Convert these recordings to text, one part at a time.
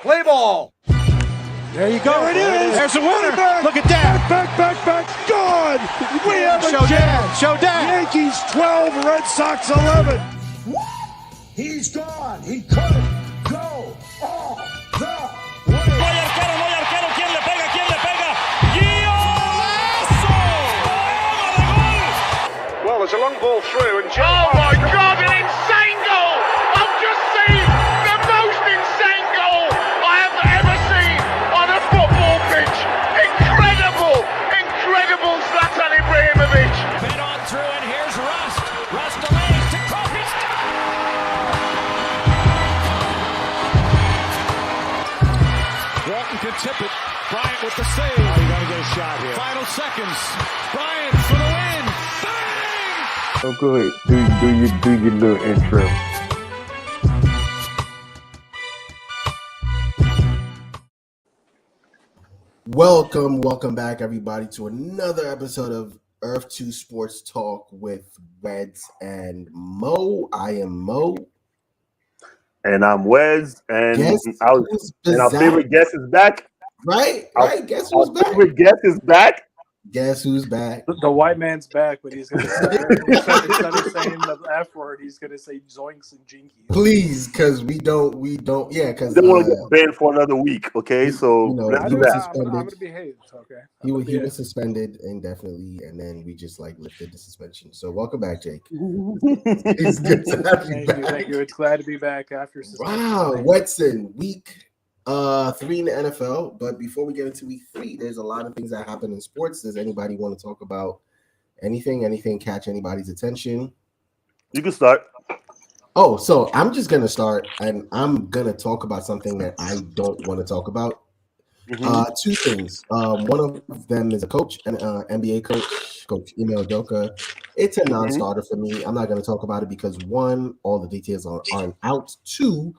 Play ball. There you go. There it is. There's a winner. Back. Look at that. Back. Good. We have a chance. Showdown. Yankees 12, Red Sox 11. He's gone. He could go all the way. No hay arquero. ¿Quién le pega? ¡Golazo! Well, there's a long ball through, and Oh my God, an insane goal! I've just seen the most insane goal I have ever seen on a football pitch. Incredible Zlatan Ibrahimovic. Fed on through, and here's Rust. Rust delays to Kofi. Walton can tip it. Bryant with the save. Oh, you got to get a shot here. Final seconds. Bryant for the win. Bang! Oh, go ahead. Do your little intro. Welcome back, everybody, to another episode of Earth2 Sports Talk with Weds and Mo. I am Mo. And I'm Weds, and our favorite guest is back. Right? Guess Our who's back? favorite guest is back. Guess who's back? The white man's back, but he's going to say, instead of saying the F word, he's going to say zoinks and jinkies. Please, because we don't, yeah, because They want to get banned for another week, okay? So he was suspended. I'm going to behave, okay? He was suspended indefinitely, and then we just lifted the suspension. So welcome back, Jake. It's good to have you back. Thank you. It's glad to be back after suspension. Wow, Wetson, week 3 in the NFL. But before we get into week 3, there's a lot of things that happen in sports. Does anybody want to talk about anything catch anybody's attention? You can start. Oh, so I'm just gonna start, and I'm gonna talk about something that I don't want to talk about. Two things. One of them is a coach, an NBA coach, Coach Ime Udoka. It's a non-starter for me. I'm not gonna talk about it because one, all the details aren't out. Two,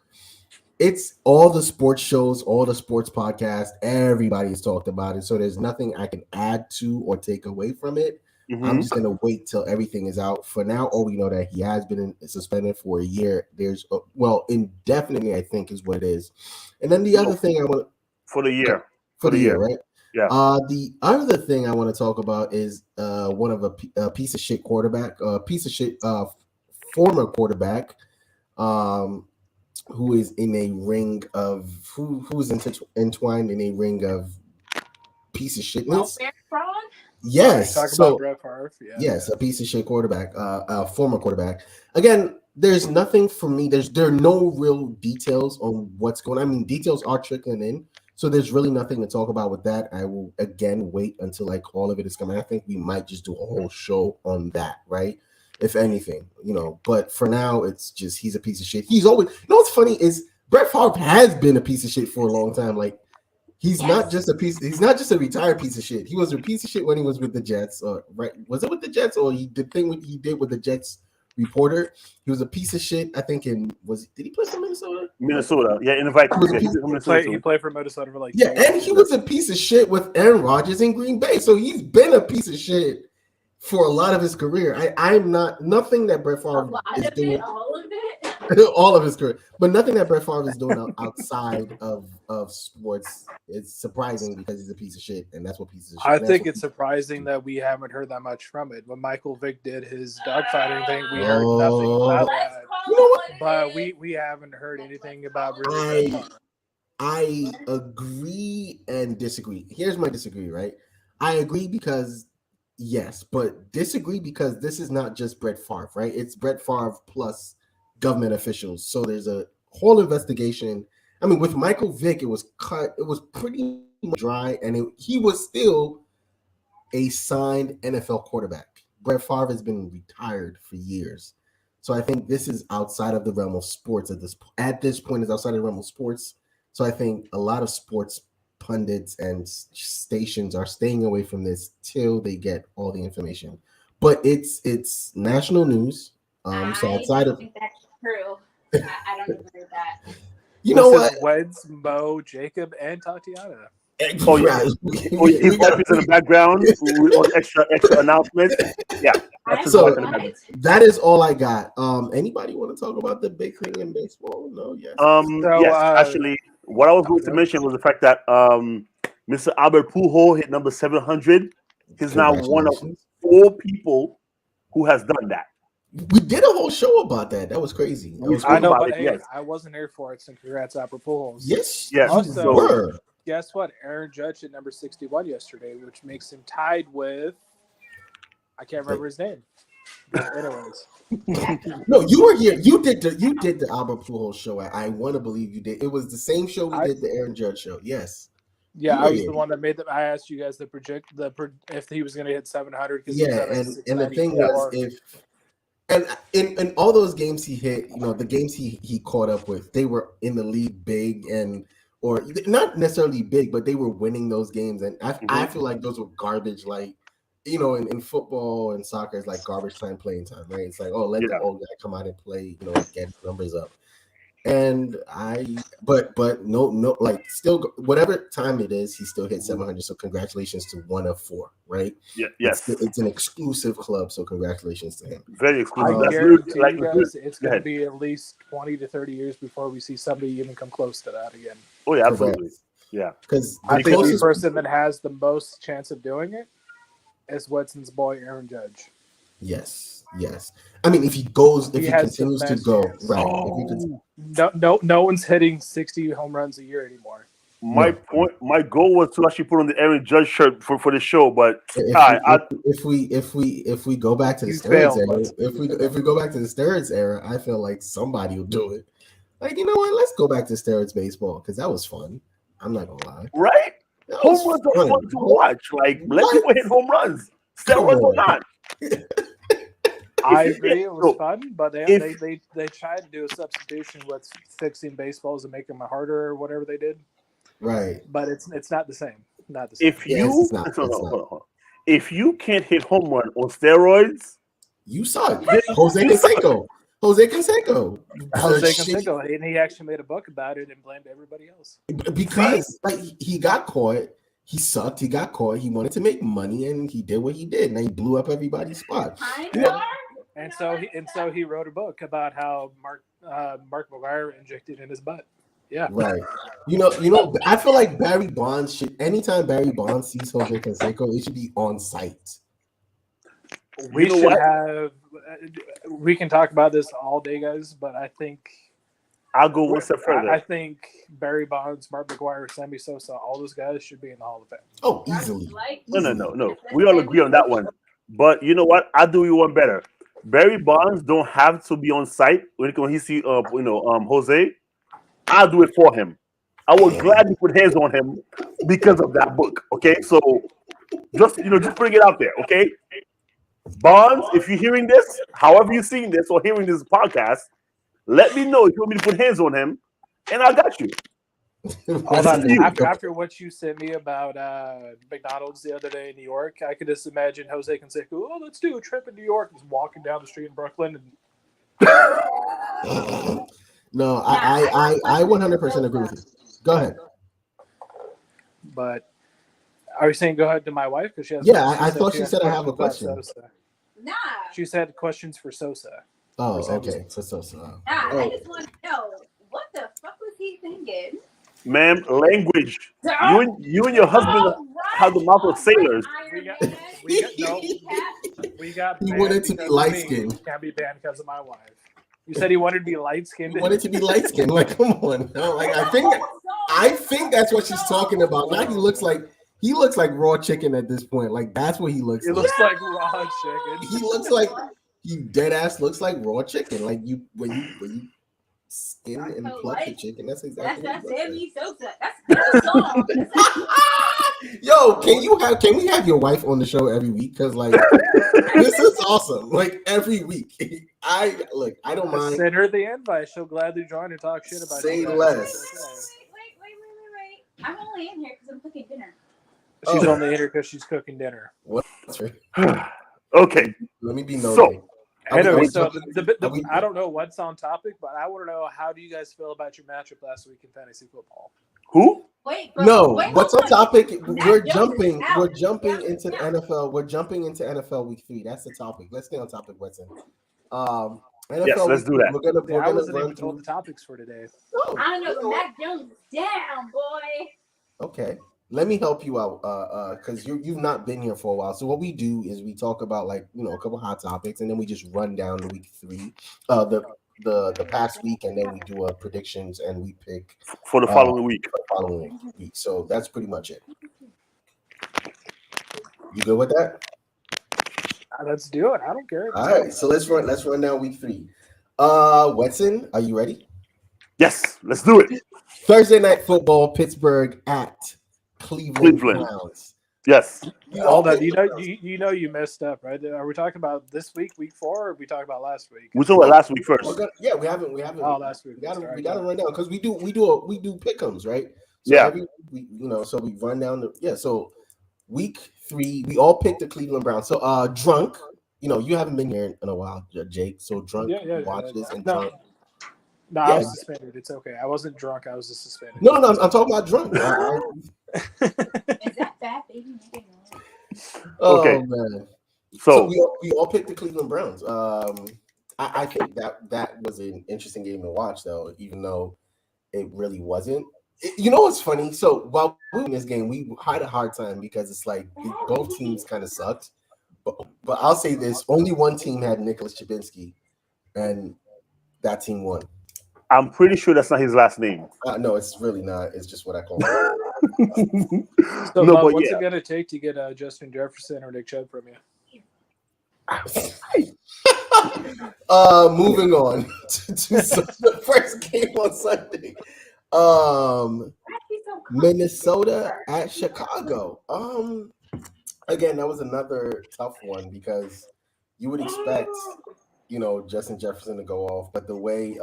it's all the sports shows, all the sports podcasts, everybody's talked about it. So there's nothing I can add to or take away from it. I'm just going to wait till everything is out. For now, all we know that he has been suspended for a year. There's, indefinitely, I think is what it is. And then the other thing I want to... For the year. For the year, right? Yeah. The other thing I want to talk about is one of a piece of shit quarterback, former quarterback, who is in a ring of who's entwined in a ring of piece of shitness. Yes. About Brett Favre. Yeah. Yes, a piece of shit quarterback, a former quarterback. Again, there's nothing for me. There are no real details on what's going on. I mean, details are trickling in, so there's really nothing to talk about with that. I will again wait until all of it is coming. I think we might just do a whole show on that, right? If anything, but for now, it's just he's a piece of shit. He's always, what's funny is Brett Favre has been a piece of shit for a long time. He's not just a retired piece of shit. He was a piece of shit when he was with the Jets, right? Was it with the Jets or he did with the Jets reporter? He was a piece of shit. I think did he play for Minnesota? Minnesota, yeah, in the Vikings. He played for Minnesota for and he was a piece of shit with Aaron Rodgers in Green Bay. So he's been a piece of shit for a lot of his career. I'm not nothing that Brett Favre is doing. All of it. All of his career, but nothing that Brett Favre is doing outside of sports is surprising because he's a piece of shit, and that's what pieces of shit. I think it's surprising that we haven't heard that much from it. When Michael Vick did his dogfighting thing, we heard nothing about that. You know what? But we haven't heard anything about. I agree and disagree. Here's my disagree. Right, I agree because. Yes, but disagree because this is not just Brett Favre, right? It's Brett Favre plus government officials. So there's a whole investigation. I mean, with Michael Vick, it was pretty dry, and he was still a signed NFL quarterback. Brett Favre has been retired for years. So I think this is outside of the realm of sports at this point is outside of the realm of sports. So I think a lot of sports pundits and stations are staying away from this till they get all the information. But it's national news. So outside of think that's true. I don't agree with that. You know what? Weds, Mo, Jacob, and Tatiana. Oh yeah, his wife is in the background with extra announcements. Yeah. So that is all I got. Anybody want to talk about the big thing in baseball? No, yes. Yes, actually. what I was going to mention was the fact that Mr. Albert Pujols hit number 700. He's now one of 4 people who has done that. We did a whole show about that. That was crazy. I know, but hey, I wasn't here for it. So congrats, Albert Pujols. Yes. Also, guess what? Aaron Judge hit number 61 yesterday, which makes him tied with. I can't remember his name. But anyways. No, you were here. You did the Albert Pujols show. I want to believe you did. It was the same show we did the Aaron Judge show. Yes. Yeah, I was the one that made them. I asked you guys to project if he was going to hit 700. Yeah, and the thing was, in all those games he hit, the games he caught up with, they were in the league big or not necessarily big, but they were winning those games, and I feel like those were garbage. Like, in football and soccer, it's like garbage time, playing time, right? It's like, let the old guy come out and play, get numbers up. And but no, like still, whatever time it is, he still hit 700. So congratulations to one of 4, right? Yeah, yes. It's an exclusive club, so congratulations to him. Very exclusive. I guarantee you guys, it's going to be at least 20 to 30 years before we see somebody even come close to that again. Oh yeah, absolutely. Yeah, because I think the person that has the most chance of doing it is Wetson's boy Aaron Judge. Yes. I mean, if he continues to go, right? No one's hitting 60 home runs a year anymore. My goal was to actually put on the Aaron Judge shirt for the show, but if we go back to the steroids era, if we go back to the steroids era, I feel like somebody will do it. Like, you know what? Let's go back to steroids baseball because that was fun. I'm not gonna lie. Right? Home runs are fun to watch. Like, let people hit home runs. Steroids or not. I agree, it was fun, but they tried to do a substitution with fixing baseballs and make them harder or whatever they did. Right. But it's not the same. Not the same. If you can't hit home run on steroids, you suck. Jose Canseco, and he actually made a book about it and blamed everybody else because he got caught. He sucked. He got caught. He wanted to make money, and he did what he did, and he blew up everybody's spot. And so he wrote a book about how Mark McGwire injected in his butt. Yeah, right. You know. I feel like Barry Bonds should. Anytime Barry Bonds sees Jose Canseco, it should be on site. We should have. We can talk about this all day, guys, but I think I'll go one step further. I think Barry Bonds, Mark McGwire, Sammy Sosa, all those guys should be in the Hall of Fame. Oh, easily. No. We all agree on that one. But you know what? I'll do you one better. Barry Bonds don't have to be on site when he see Jose. I'll do it for him. I will gladly put hands on him because of that book. Okay, so just bring it out there. Okay, Bonds, if you're hearing this, however you're seeing this or hearing this podcast, let me know if you want me to put hands on him, and I got you. After what you sent me about McDonald's the other day in New York, I could just imagine Jose Canseco. Oh, let's do a trip in New York. He's walking down the street in Brooklyn. No, I 100% agree with you. Go ahead. But are you saying go ahead to my wife? Because she has. Yeah, I thought she said I have a question. Nah. She said questions for Sosa. Oh, okay. For Sosa. I just want to know what the fuck was he thinking? Ma'am, language. You and your husband have the mouth of sailors. We got. He wanted to be light skinned. Can't be banned because of my wife. You said he wanted to be light skinned. He wanted to be light skinned. Like, come on. No, like I think that's what she's talking about. Now he looks like raw chicken at this point. Like that's what he looks like. He looks like raw chicken. He looks like dead ass looks like raw chicken. Like when you skin and pluck the chicken. That's exactly that's Sammy Sosa. That's a song. Yo, can we have your wife on the show every week? Because like this is awesome. Like every week. I don't mind. Send her the invite. She'll gladly join and talk shit about Say it. less. Wait. I'm only in here because I'm cooking dinner. She's only in here because she's cooking dinner. What? Okay. Let me be nosy. So, anyway, I don't know what's on topic, but I want to know how do you guys feel about your matchup last week in fantasy football? Who? What's on topic? We're jumping into the NFL. We're jumping into NFL week 3. That's the topic. Let's stay on topic, Wetson. NFL Yes, let's do that. We're Yeah, I gonna wasn't run even told through. the topics for today. Oh, I know, but Mac Jones is down, boy. okay. Let me help you out, because you've not been here for a while. So what we do is we talk about a couple hot topics, and then we just run down the week 3, the past week, and then we do predictions and we pick for the following week. So that's pretty much it. You good with that? Let's do it. I don't care. All right. So let's run down week 3. Wetson, are you ready? Yes, let's do it. Thursday night football, Pittsburgh at Cleveland Browns. Yes. Hold on. You messed up, right? Are we talking about this week, week 4, or are we talking about last week? We talking about last week first. We haven't. Oh, last week. We got to run down because we do pick'ems, right? So yeah. Every week, so we run down So week 3, we all picked the Cleveland Browns. So drunk, you haven't been here in a while, Jake. So drunk, watch this and drunk. No, I was suspended. It's okay. I wasn't drunk. I was just suspended. No, I'm talking about drunk. Is that fat baby? Okay. Man. So we all picked the Cleveland Browns. I think that was an interesting game to watch, though, even though it really wasn't. What's funny? So while we were in this game, we had a hard time because it's like both teams kind of sucked. But I'll say this: only one team had Nicholas Chubinski, and that team won. I'm pretty sure that's not his last name. No, it's really not. It's just what I call him. So, what's it going to take to get Justin Jefferson or Nick Chubb from you? Moving on to the first game on Sunday. Minnesota at Chicago. Again, that was another tough one because you would expect Justin Jefferson to go off, but the way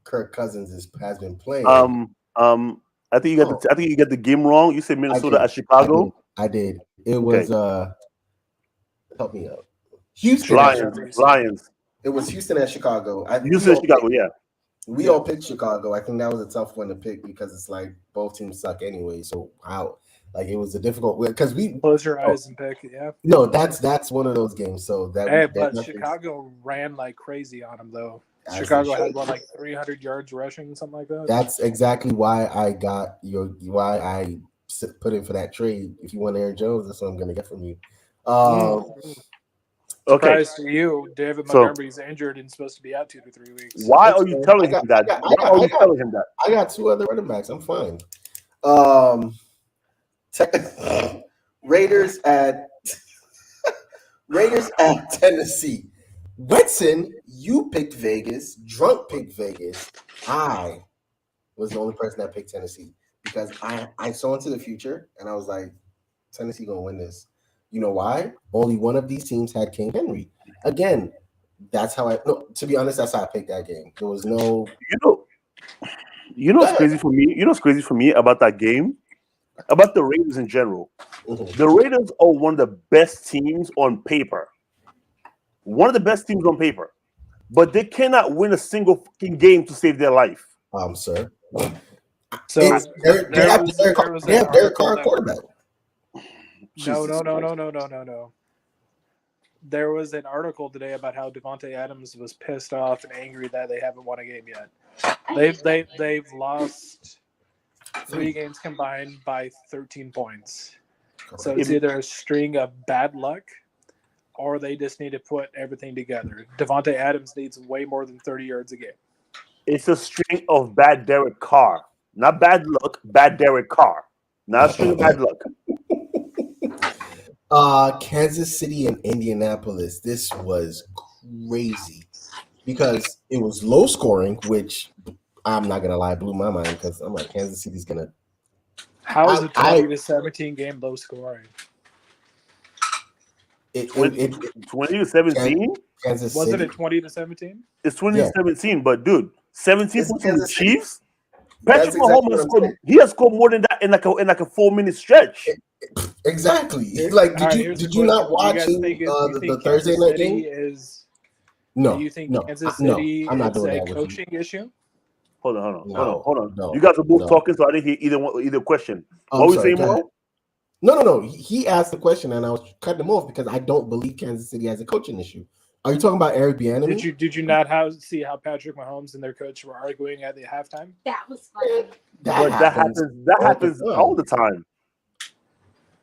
Kirk Cousins has been playing. I think you get the game wrong. You said Minnesota at Chicago. I did. It was help me out. Houston Lions. It was Houston at Chicago. Chicago, yeah. We all picked Chicago. I think that was a tough one to pick because it's like both teams suck anyway. So it was a difficult because we close your eyes and pick. Yeah. No, that's one of those games. So but Chicago ran like crazy on them though. Chicago had 300 yards rushing, something like that. That's exactly why I put in for that trade. If you want Aaron Jones, that's what I'm going to get from you. Surprise to you, David Montgomery's injured and supposed to be out 2 to 3 weeks. Why are you telling him that? I got 2 other running backs. I'm fine. Raiders at Tennessee. Wetson, you picked Vegas. Drunk picked Vegas. I was the only person that picked Tennessee because I saw into the future and I was like, Tennessee gonna win this. You know why? Only one of these teams had King Henry. Again, that's how to be honest, that's how I picked that game. There was no what's crazy for me? What's crazy for me about that game? About the Raiders in general. Mm-hmm. The Raiders are one of the best teams on paper. One of the best teams on paper. But they cannot win a single fucking game to save their life. Sir. So they have Derek Carr quarterback. No. There was an article today about how Devontae Adams was pissed off and angry that they haven't won a game yet. They've lost 3 games combined by 13 points. So it's either a string of bad luck or they just need to put everything together. Devontae Adams needs way more than 30 yards a game. It's a string of bad Derek Carr. Not bad luck, bad Derek Carr. Not a string of bad luck. Kansas City and Indianapolis. This was crazy because it was low scoring, which I'm not gonna lie, blew my mind because I'm like, Kansas City's gonna. How is a 20-17 game low scoring? 20-17? Kansas Wasn't City. it 20-17? It's 20-17, but dude, 17 points from the Chiefs. That's Patrick Mahomes has scored more than that in like a 4-minute stretch. Exactly. Like, did you not watch the Thursday night game? No. Do you think Kansas City I'm not is doing a that coaching issue? Hold on. No, you guys are both talking, so I didn't hear either question. What were you saying, Mo? No. He asked the question, and I was cutting him off because I don't believe Kansas City has a coaching issue. Are you talking about Eric Bieniemy? Did you not see how Patrick Mahomes and their coach were arguing at the halftime? That was funny. That happens all the time.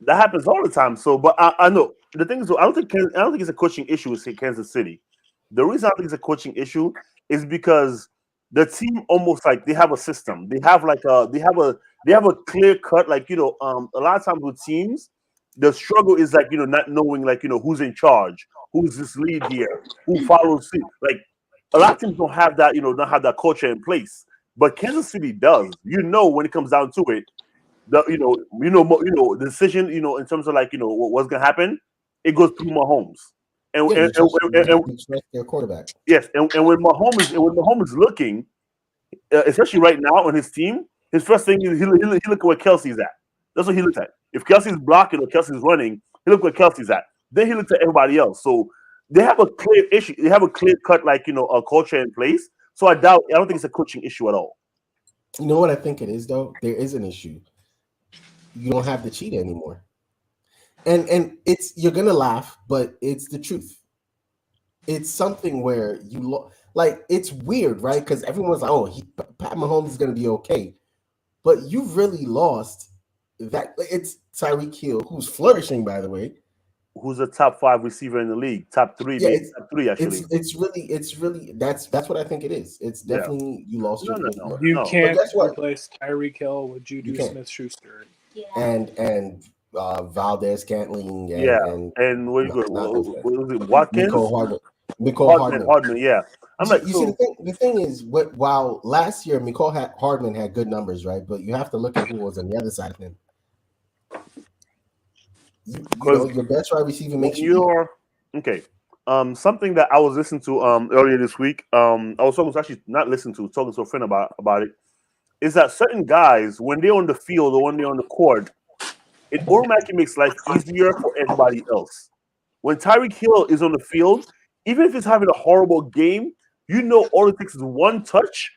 That happens all the time. So, but I know the thing is, I don't think it's a coaching issue with Kansas City. The reason I think it's a coaching issue is because the team almost like they have a system. They have a clear cut, like, a lot of times with teams, the struggle is like, not knowing, like, who's in charge, who's this lead here, who follows suit. Like, a lot of teams don't have that, don't have that culture in place. But Kansas City does. When it comes down to it, the decision, in terms of, like, what's gonna happen, it goes through Mahomes. And their quarterback. Yes, and when Mahomes is looking, especially right now on his team, his first thing is he look at where Kelsey's at. That's what he looks at. If Kelsey's blocking or Kelsey's running, he look where Kelsey's at. Then he looks at everybody else. So they have a clear issue. They have a clear cut, like, a culture in place. So I don't think it's a coaching issue at all. You know what I think it is, though? There is an issue. You don't have the cheetah anymore. And you're gonna laugh, but it's the truth. It's something where it's weird, right? Because everyone's like, Pat Mahomes is gonna be okay, but you've really lost that. It's Tyreek Hill, who's flourishing, by the way, who's a top 5 receiver in the league, top 3, yeah, top 3 actually. It's really that's what I think it is. It's definitely you lost your No. You can't replace Tyreek Hill with Juju Smith-Schuster. Yeah. And Valdez Scantling and what was it, Watkins? Mecole Hardman, yeah. I'm like, see, the thing is, while last year Mecole Hardman had good numbers, right? But you have to look at who was on the other side of him. Your best wide receiver makes you okay. Something that I was listening to earlier this week, I was actually not listening to, talking to a friend about it, is that certain guys, when they're on the field or when they're on the court, it automatically makes life easier for everybody else. When Tyreek Hill is on the field, even if he's having a horrible game, all it takes is one touch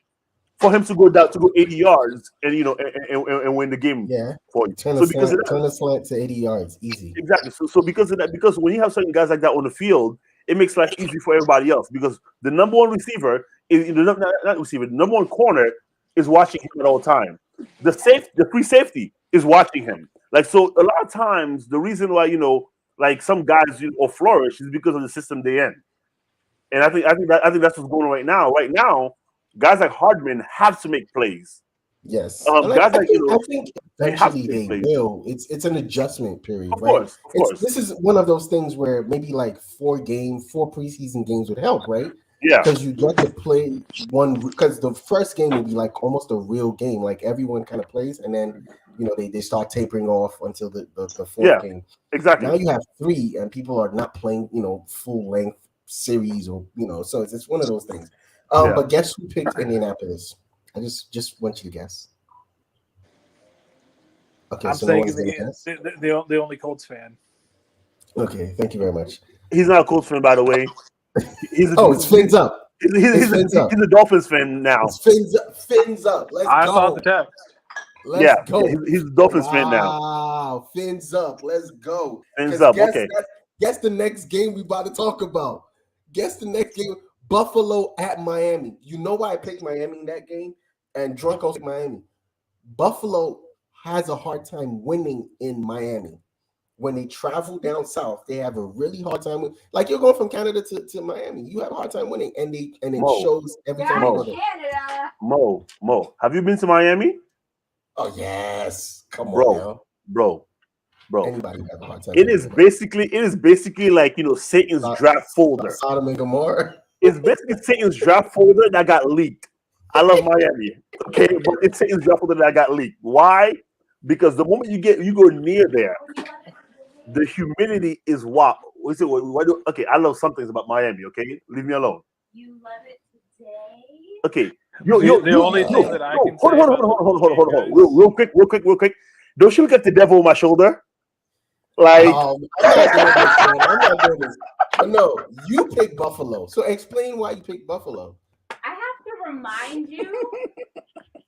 for him to go 80 yards and and win the game. Yeah, for you. Turn a slant to 80 yards, easy. Exactly. So because of that, because when you have certain guys like that on the field, it makes life easy for everybody else, because the number one receiver is the number one corner is watching him at all time. The free safety is watching him. Like, so a lot of times the reason why like some guys flourish is because of the system they're in. And I think that's what's going on right now. Right now, guys like Hardman have to make plays. Yes, guys I think eventually they will. It's an adjustment period, of right? Course. This is one of those things where maybe like 4 preseason games would help, right? Yeah, because you get to play one. Because the first game will be like almost a real game, like everyone kind of plays, and then they start tapering off until the fourth game. Exactly. Now you have 3, and people are not playing full length series or so it's one of those things. But guess who picked Indianapolis? I just want you to guess. Okay, I'm so saying the only Colts fan. Okay, thank you very much. He's not a Colts fan, by the way. It's fins up. He's a Dolphins fan now. It's fins up. Let's go. I saw the text. Let's go. He's a Dolphins fan now. Wow, fins up. Let's go. Fins up. Okay. Guess the next game we about to talk about. Guess the next game. Buffalo at Miami. You know why I picked Miami in that game? And Drunk also picked Miami. Buffalo has a hard time winning in Miami. When they travel down south, they have a really hard time. Like, you're going from Canada to Miami. You have a hard time winning. And it shows every time you go there. Canada. Mo. Have you been to Miami? Oh, yes. Come on, bro. Anybody have a hard time. It is basically like Satan's draft folder. Sodom and Gomorrah. It's basically Satan's draft folder that got leaked. I love Miami, okay, but it's Satan's draft folder that got leaked. Why? Because the moment you go near there, the humidity is wild. Okay, I love some things about Miami. Okay, leave me alone. You love it today. Okay, the only thing that I can say. Hold on. Real quick. Don't you look at the devil on my shoulder? Like, I'm not doing this. But no, you picked Buffalo. So explain why you picked Buffalo. I have to remind you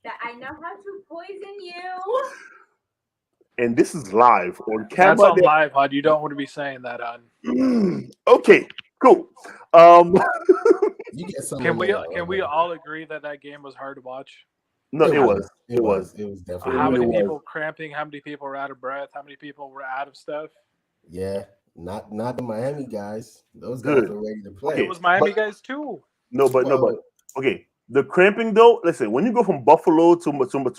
that I know how to poison you. And this is live on camera. That's on live, Hud. You don't want to be saying that, Hud. Okay. Cool. You get some. Can we all agree that game was hard to watch? No, it was. It was definitely. How many really people cramping? How many people were out of breath? How many people were out of stuff? Yeah, not the Miami guys. Those guys Good. were ready to play. Okay, It was Miami guys too. No, but okay. The cramping though. Listen, when you go from Buffalo to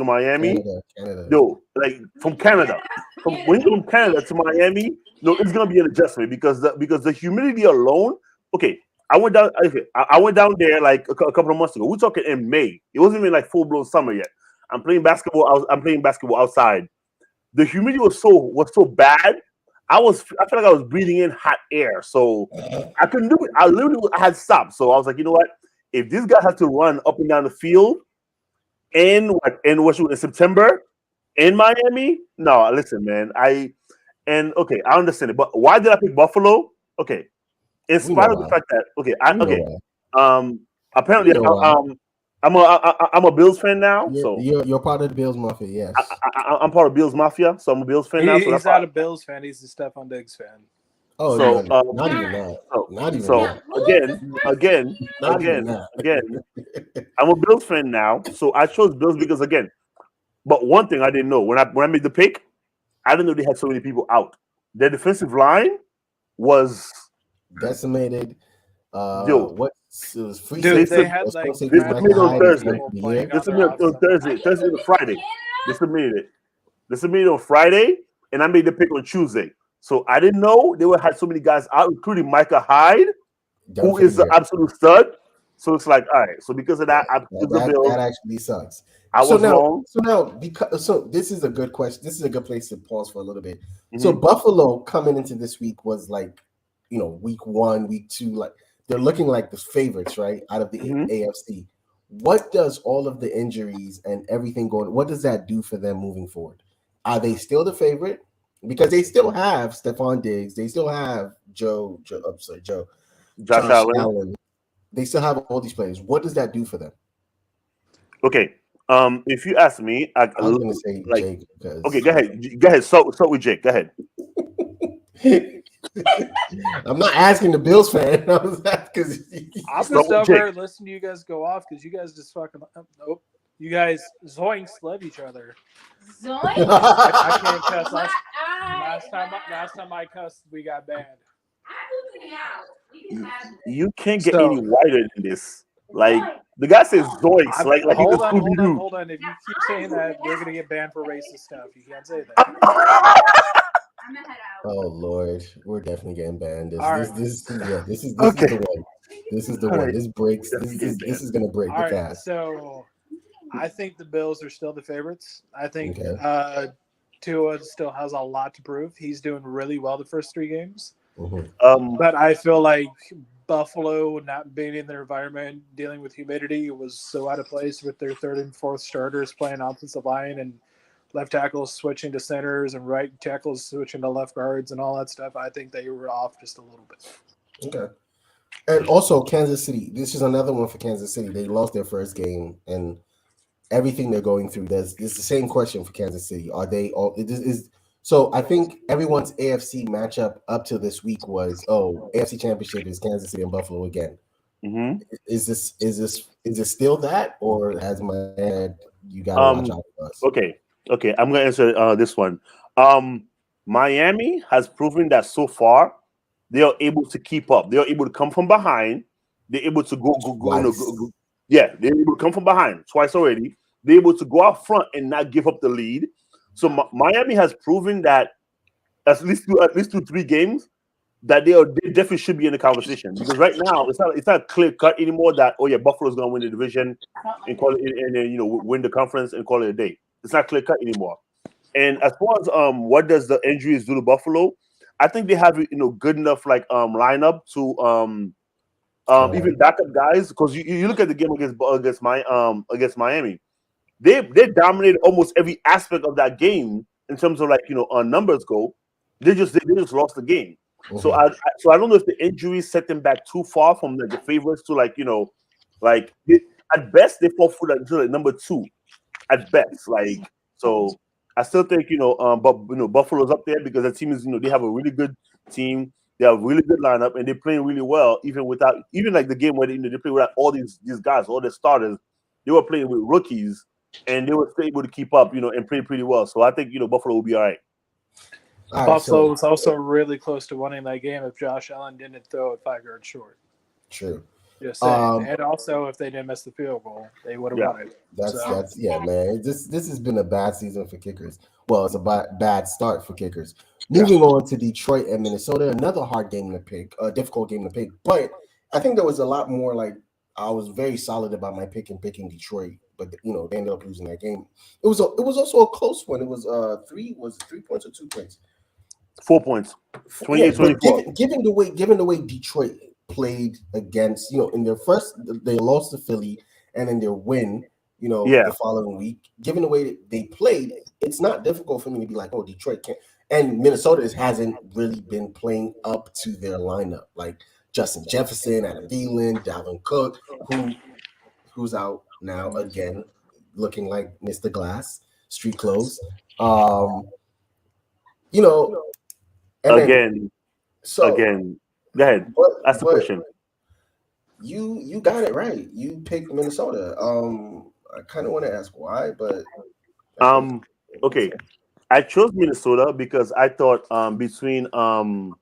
Miami, Canada. no, like from Canada, when you go from Canada to Miami, no, it's gonna be an adjustment because the humidity alone. Okay, I went down. I went down there like a couple of months ago. We're talking in May. It wasn't even like full blown summer yet. I'm playing basketball. I'm playing basketball outside. The humidity was so bad. I felt like I was breathing in hot air, so I couldn't do it. I had stopped. So I was like, you know what? If this guy has to run up and down the field in September in Miami, no, listen, man. I understand it, but why did I pick Buffalo? Okay, in spite of the fact that apparently I'm a Bills fan now. So you're part of the Bills Mafia, yes. I'm part of Bills Mafia, so I'm a Bills fan now. So He's not a Bills fan. He's a Stephon Diggs fan. Oh, so not even that. Not even so that. again, I'm a Bills fan now. So I chose Bills because but one thing I didn't know when I made the pick, I didn't know they had so many people out. Their defensive line was decimated. What it was free? Dude, they had like this submitted on Thursday. This submitted on Thursday to Friday. This submitted on Friday, and I made the pick on Tuesday. So I didn't know they would have so many guys out, including Micah Hyde, who is the absolute stud. So it's like, all right. So because of that, I took the Bills. That actually sucks. I was wrong. So this is a good question. This is a good place to pause for a little bit. Mm-hmm. So Buffalo coming into this week was like, week 1, week 2, like they're looking like the favorites, right, out of the AFC. What does all of the injuries and everything what does that do for them moving forward? Are they still the favorite? Because they still have Stephon Diggs, they still have Josh Allen. They still have all these players. What does that do for them? Okay. If you ask me, I was going to say Jake. Okay, go ahead. Start with Jake. Go ahead. I'm not asking the Bills fan. Because I'm just over here listening to you guys go off because you guys just fucking nope. You guys zoinks love each other. Zoinks? I can't cuss. Last time I cussed, we got banned. You can't get any whiter than this. Like the guy says zoinks. Like hold on. If you keep saying that, we're gonna get banned for racist stuff. You can't say that. I'm gonna head out. Oh Lord, we're definitely getting banned. This is the one. This is the one. This breaks. This is gonna break the cast. So I think the Bills are still the favorites. I think Tua still has a lot to prove. He's doing really well the first 3 games. Mm-hmm. But I feel like Buffalo not being in their environment, dealing with humidity, was so out of place with their 3rd and 4th starters playing offensive line and left tackles switching to centers and right tackles switching to left guards and all that stuff. I think they were off just a little bit. Okay. And also Kansas City. This is another one for Kansas City. They lost their first game and everything they're going through. It's the same question for Kansas City. Are they all? So I think everyone's AFC matchup up to this week was AFC Championship is Kansas City and Buffalo again. Mm-hmm. Is this still that, or has my head you got to watch out for us? Okay. I'm gonna answer this one. Miami has proven that so far they are able to keep up. They are able to come from behind. They're able to go. Yeah, they're able to come from behind twice already. They're able to go out front and not give up the lead. So Miami has proven that at least 2-3 games that they definitely should be in the conversation, because right now it's not clear cut anymore that Buffalo's going to win the division and call it and then win the conference and call it a day. It's not clear cut anymore. And as far as what does the injuries do to Buffalo, I think they have good enough lineup to even backup guys, because you look at the game against Miami. They dominated almost every aspect of that game in terms of on numbers go. They just lost the game. Mm-hmm. So I don't know if the injuries set them back too far from the favorites to at best they fall through until number 2 at best. So I still think but Buffalo's up there because the team is they have a really good team. They have a really good lineup, and they're playing really well, even like the game where they play without all these guys, all the starters. They were playing with rookies, and they were still able to keep up, and play pretty well. So I think Buffalo will be all right. Buffalo was also really close to winning that game if Josh Allen didn't throw it 5 yards short. True. Just saying. And also, if they didn't miss the field goal, they would have won it. That's man. This has been a bad season for kickers. Well, it's a bad start for kickers. Moving on to Detroit and Minnesota, another hard game to pick, a difficult game to pick. But I think there was a lot more. Like, I was very solid about my picking Detroit, but they ended up losing that game. It was also a close one. It was 3 points or 2 points. 4 points. 28-24. Given the way Detroit played against, in their first, they lost to Philly, and in their win, the following week, given the way that they played, it's not difficult for me to be like, oh, Detroit can't. And Minnesota hasn't really been playing up to their lineup, like Justin Jefferson, Adam Thielen, Dalvin Cook, who's out now again, looking like Mr. Glass, street clothes. Again. Go ahead. That's the question. You got it right. You picked Minnesota. I kind of want to ask why, but okay. I chose Minnesota because I thought between what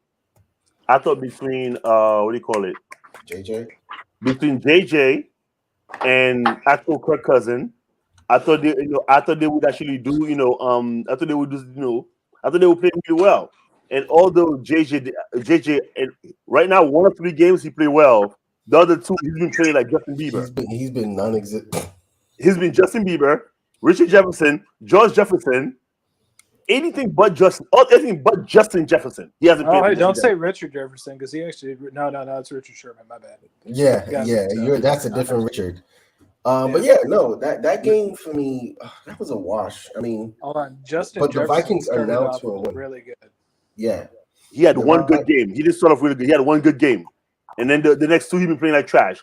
do you call it? JJ. Between JJ and actual Kirk Cousin, I thought they would actually do I thought they would play really well. And although JJ and right now 1 of 3 games he played well, the other 2 he's been playing like Justin Bieber. He's been non-existent. He's been Justin Bieber, Richard Jefferson, George Jefferson, anything but Justin Jefferson. He hasn't played. Oh, hey, don't say Richard Jefferson because he actually no, it's Richard Sherman. My bad. Yeah, that's a different Richard. But that game for me, that was a wash. I mean, hold on, Justin. But Jefferson the Vikings are now to a win. Really good. Yeah, he had one good game. He did start off really good. He had one good game, and then the next 2 he's been playing like trash.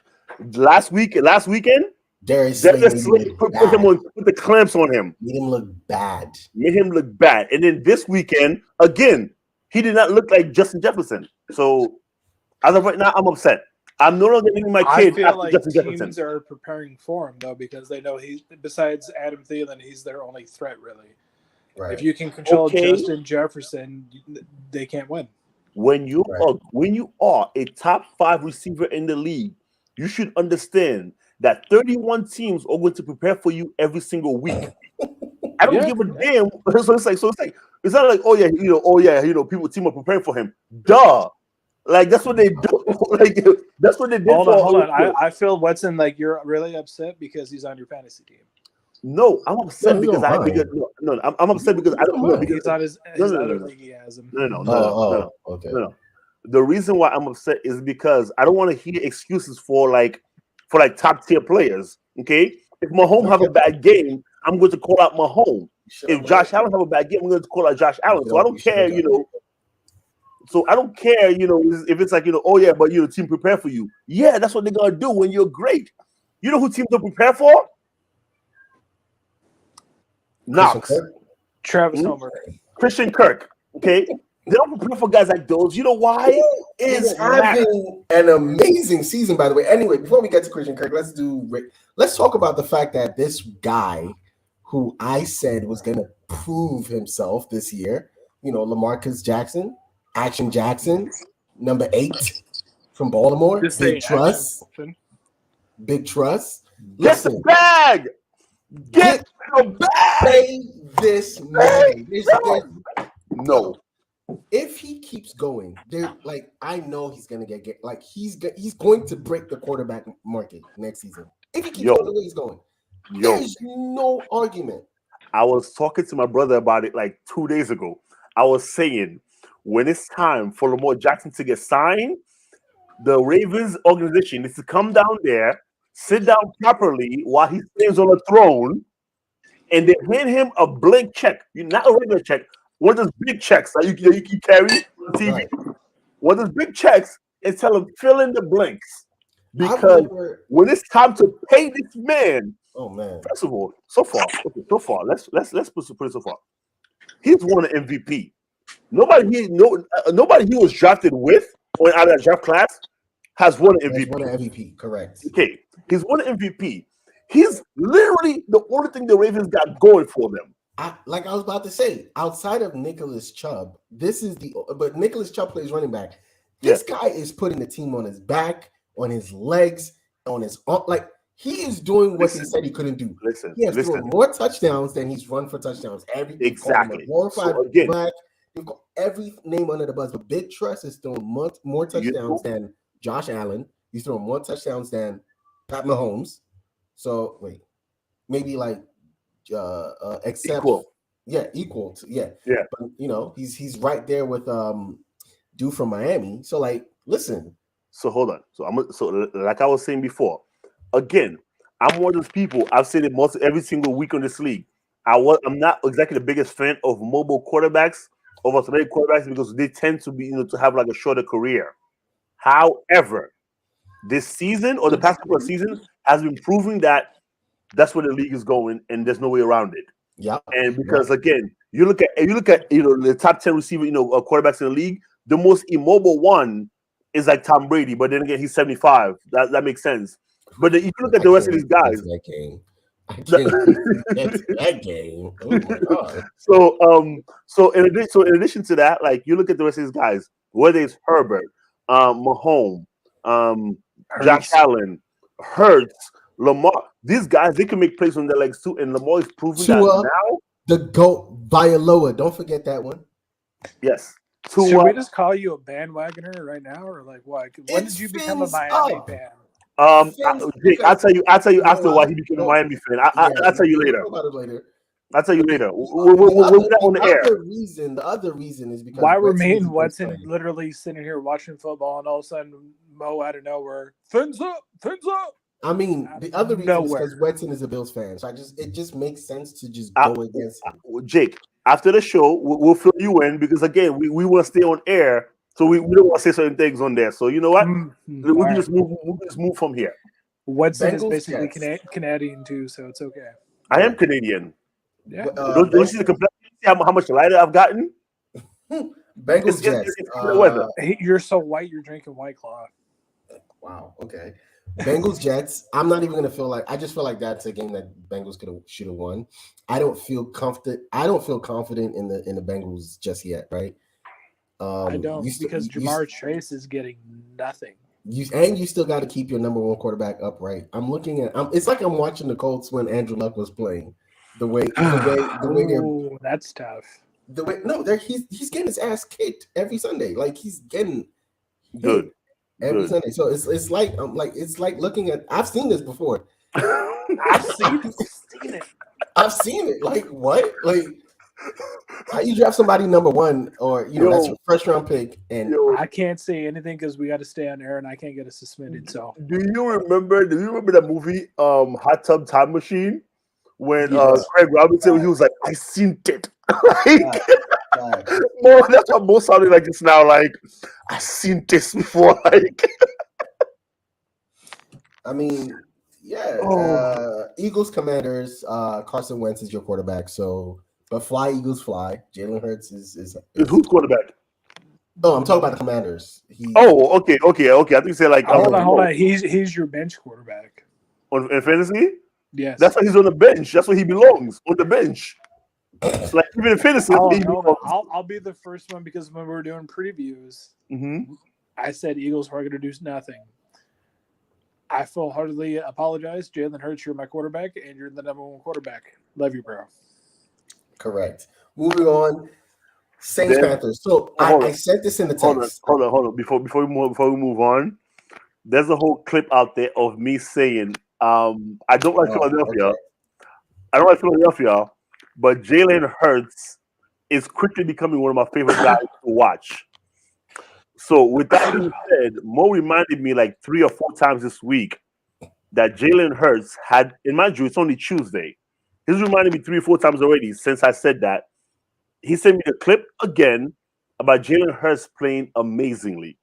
Last weekend. Darius put the clamps on him. Made him look bad. And then this weekend, again, he did not look like Justin Jefferson. So, as of right now, I'm upset. I'm no longer leaving my kid after like Justin teams Jefferson. are preparing for him, though, because they know besides Adam Thielen, he's their only threat, really. Right. If you can control Justin Jefferson, they can't win. When you are a top 5 receiver in the league, you should understand that 31 teams are going to prepare for you every single week. I don't give a damn. So it's like it's not like people team are preparing for him. Duh. Like that's what they do. Like that's what they did. Hold on. I feel Wetson like you're really upset because he's on your fantasy team. No, I'm upset because I'm upset because I don't know because he's on his other league he has him. No. The reason why I'm upset is because I don't want to hear excuses for top tier players. Okay, if Mahomes have a bad game, I'm going to call out Mahomes. If Josh Allen have a bad game, I'm going to call out Josh Allen. So I don't care, So I don't care, if it's like, but team prepare for you. Yeah, that's what they're gonna do when you're great. You know who teams don't prepare for? Knox, Travis Homer, Christian Kirk. Okay, they don't prepare for guys like those. You know why? Is having an amazing season, by the way. Anyway, before we get to Christian Kirk, let's talk about the fact that this guy, who I said was gonna prove himself this year, LaMarcus Jackson. Action Jackson, number 8 from Baltimore. Big trust. Get the bag. Get the bag. Pay this man. No. If he keeps going, I know he's gonna get he's going to break the quarterback market next season. If he keeps going the way he's going, there's no argument. I was talking to my brother about it like 2 days ago. I was saying, when it's time for Lamar Jackson to get signed, the Ravens organization needs to come down there, sit down properly while he stands on the throne, and they hand him a blank check. Not a regular check. One of those big checks that you can carry on TV. Right. One of those big checks and tell him fill in the blanks. Because when it's time to pay this man, oh man! First of all, so far, let's put it so far. He's won an MVP. nobody he was drafted with or out of that draft class has won an That's MVP. one an MVP, correct. Okay, he's won an MVP. He's literally the only thing the Ravens got going for them. Like I was about to say, outside of Nicholas Chubb, but Nicholas Chubb plays running back. This guy is putting the team on his back, on his legs, on his arm. Like he is doing what he said he couldn't do. He has thrown more touchdowns than he's run for touchdowns. Exactly. Black. You've got every name under the buzz, but Big Trust is throwing more touchdowns than Josh Allen. He's throwing more touchdowns than Pat Mahomes. So wait, maybe like except equal to. But you know, he's right there with dude from Miami. So like, listen. So hold on. So like I was saying before, again, I'm one of those people. I've said it every single week on this league. I'm not exactly the biggest fan of mobile quarterbacks over athletic quarterbacks because they tend to be to have like a shorter career. However, this season or the past couple of seasons has been proving that that's where the league is going, and there's no way around it. Yeah, and because again, you look at the top 10 receiver quarterbacks in the league, the most immobile one is like Tom Brady, but then again he's 75. That makes sense. But if you look at the rest of these guys, that game. Oh my god. So in addition to that, like you look at the rest of these guys, whether it's Herbert, Mahomes, Josh Allen, Hurts, Lamar, these guys, they can make plays on their legs too, and Lamar is proving that now. The GOAT Vialoa, don't forget that one. Yes. Should we just call you a bandwagoner right now, or like what? When did you become a Miami fan? Jake, I'll tell you after why he became a Miami fan. I'll tell you later. I'll tell you later. We're not on the air. The other reason is because why were me and Wetson literally sitting here watching football, and all of a sudden Mo out of nowhere, fins up. I mean, the other reason is because Wetson is a Bills fan, so it just makes sense to just go against him. Jake, after the show, we'll fill you in because again, we want to stay on air, so we don't want to say certain things on there. So you know what? We can just move from here. Wetson is basically Canadian too, so it's okay. I am Canadian. Yeah. Don't you see the complexity? See how much lighter I've gotten? Bengals Jets. You're so white. You're drinking White Claw. Wow. Okay. Bengals Jets. I'm not even gonna feel like. I just feel like that's a game that Bengals should have won. I don't feel confident in the Bengals just yet. Right. I don't because Jamar Chase is getting nothing. You still got to keep your number one quarterback upright. I'm looking at. It's like I'm watching the Colts when Andrew Luck was playing. The way they're. That's tough. He's getting his ass kicked every Sunday. Like he's getting good every Sunday. So it's like looking at. I've seen this before. I've seen it. I've seen it. Like what? Like how you draft somebody number one, or that's your first round pick, and I can't say anything because we got to stay on air, and I can't get us suspended. So do you remember that movie, Hot Tub Time Machine? When Craig Robinson, he was like, I seen it. That's what Mo sounded like just now. Like, I seen this before. Like, I mean, Eagles, Commanders. Carson Wentz is your quarterback. So, but fly Eagles fly. Jalen Hurts is who's quarterback? Oh, I'm talking about the Commanders. Okay. I think you said like. Hold on. He's your bench quarterback in fantasy. Yes, that's why he's on the bench. That's where he belongs, on the bench. It's like even in fantasy, I'll be the first one because when we were doing previews, I said Eagles were going to do nothing. I full-heartedly apologize. Jalen Hurts, you're my quarterback, and you're the number one quarterback. Love you, bro. Correct. Moving on, Saints Panthers. So I said this in the text. Hold on. Before we move on, there's a whole clip out there of me saying. I don't like Philadelphia. Okay. I don't like Philadelphia, but Jalen Hurts is quickly becoming one of my favorite guys to watch. So with that being said, Mo reminded me like 3 or 4 times this week that Jalen Hurts had, in my view, it's only Tuesday. He's reminded me 3 or 4 times already since I said that. He sent me a clip again about Jalen Hurts playing amazingly.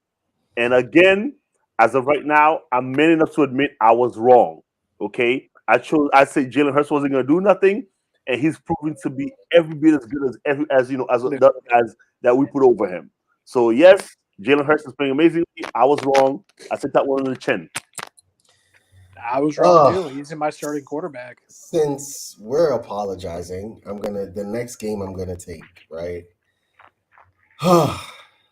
And again, as of right now, I'm man enough to admit I was wrong. Okay, I said Jalen Hurts wasn't going to do nothing, and he's proving to be every bit as good as the other guys that we put over him. So yes, Jalen Hurts is playing amazingly. I was wrong. I took that one on the chin. I was wrong too. He's in my starting quarterback. Since we're apologizing, the next game I'm gonna take, right?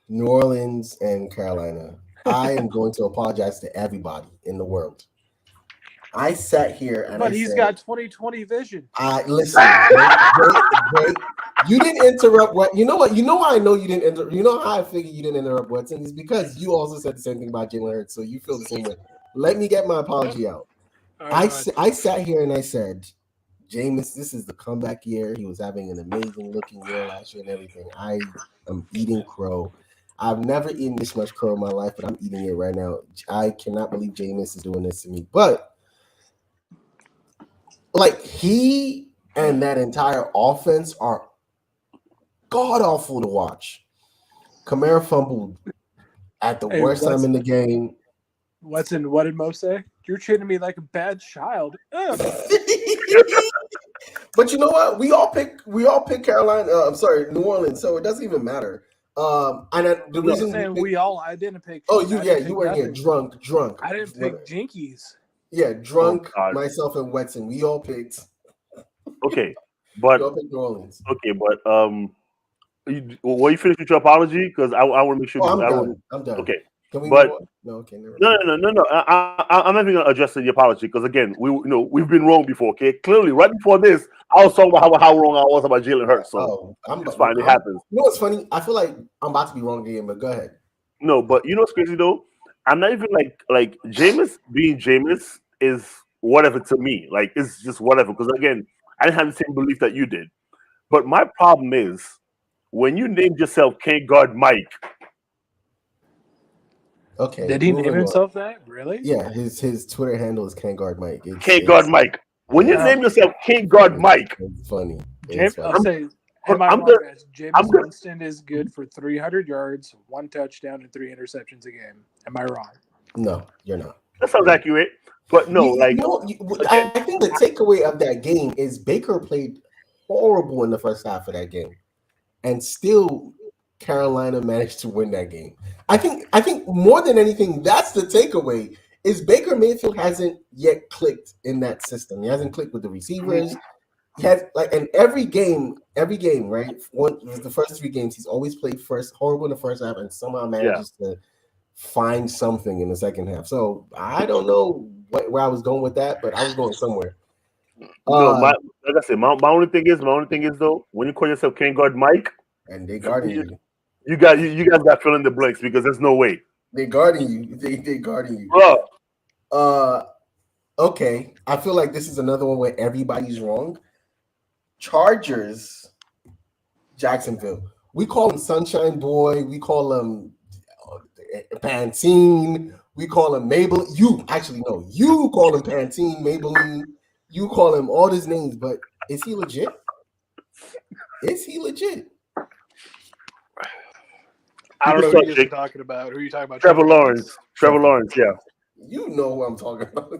New Orleans and Carolina. I am going to apologize to everybody in the world. I sat here and but he's got 20/20 vision. Listen, wait. You didn't interrupt what you know what? You know why I know you didn't interrupt. You know how I figure you didn't interrupt Watson is because you also said the same thing about Jalen Hurts, so you feel the same way. Let me get my apology out. I sat here and I said, Jameis, this is the comeback year. He was having an amazing looking year last year and everything. I am eating crow. I've never eaten this much crow in my life, but I'm eating it right now. I cannot believe Jameis is doing this to me. But like he and that entire offense are god awful to watch. Kamara fumbled at the worst time in the game. What did Mo say? You're treating me like a bad child. But you know what? We all pick Carolina. New Orleans. So it doesn't even matter. The reason I didn't pick. Oh, you were here drunk. I didn't pick Jinkies. Yeah, drunk. Myself and Wetson. We all picked. Okay, but we all picked New Orleans. Okay, but will you finish with your apology? Because I want to make sure. I'm done. Okay. Can we but no, okay, never no. I'm not even gonna address the apology because again, we've been wrong before. Okay, clearly, right before this, I was talking about how wrong I was about Jalen Hurts. So it's fine. It happens. You know what's funny? I feel like I'm about to be wrong again, but go ahead. No, but you know what's crazy though? I'm not even like Jameis being Jameis is whatever to me. Like it's just whatever. Because again, I didn't have the same belief that you did. But my problem is when you named yourself Can't Guard Mike. Okay. Did he name himself that? Really? Yeah, his Twitter handle is Can't Guard Mike. Can't Guard Mike. When you name yourself Can't Guard Mike. It's funny. James Winston is good for 300 yards, 1 touchdown, and 3 interceptions a game. Am I wrong? No, you're not. That sounds accurate. But no, I think the takeaway of that game is Baker played horrible in the first half of that game. And still Carolina managed to win that game. I think more than anything, that's the takeaway. Is Baker Mayfield hasn't yet clicked in that system. He hasn't clicked with the receivers. He has and every game, right? The first 3 games, he's always played horrible in the first half, and somehow manages to find something in the second half. So I don't know where I was going with that, but I was going somewhere. Like I said, my only thing is though, when you call yourself Can't Guard Mike, and they guarding you. You guys got fill in the blanks because there's no way. They guarding you. They guarding you. Bro. Okay. I feel like this is another one where everybody's wrong. Chargers, Jacksonville. We call him Sunshine Boy. We call him Pantene. We call him Mabel. You call him Pantene, Maybelline. You call him all these names, but is he legit? I don't know who you're talking about. Who are you talking about? Trevor Lawrence, yeah. You know who I'm talking about.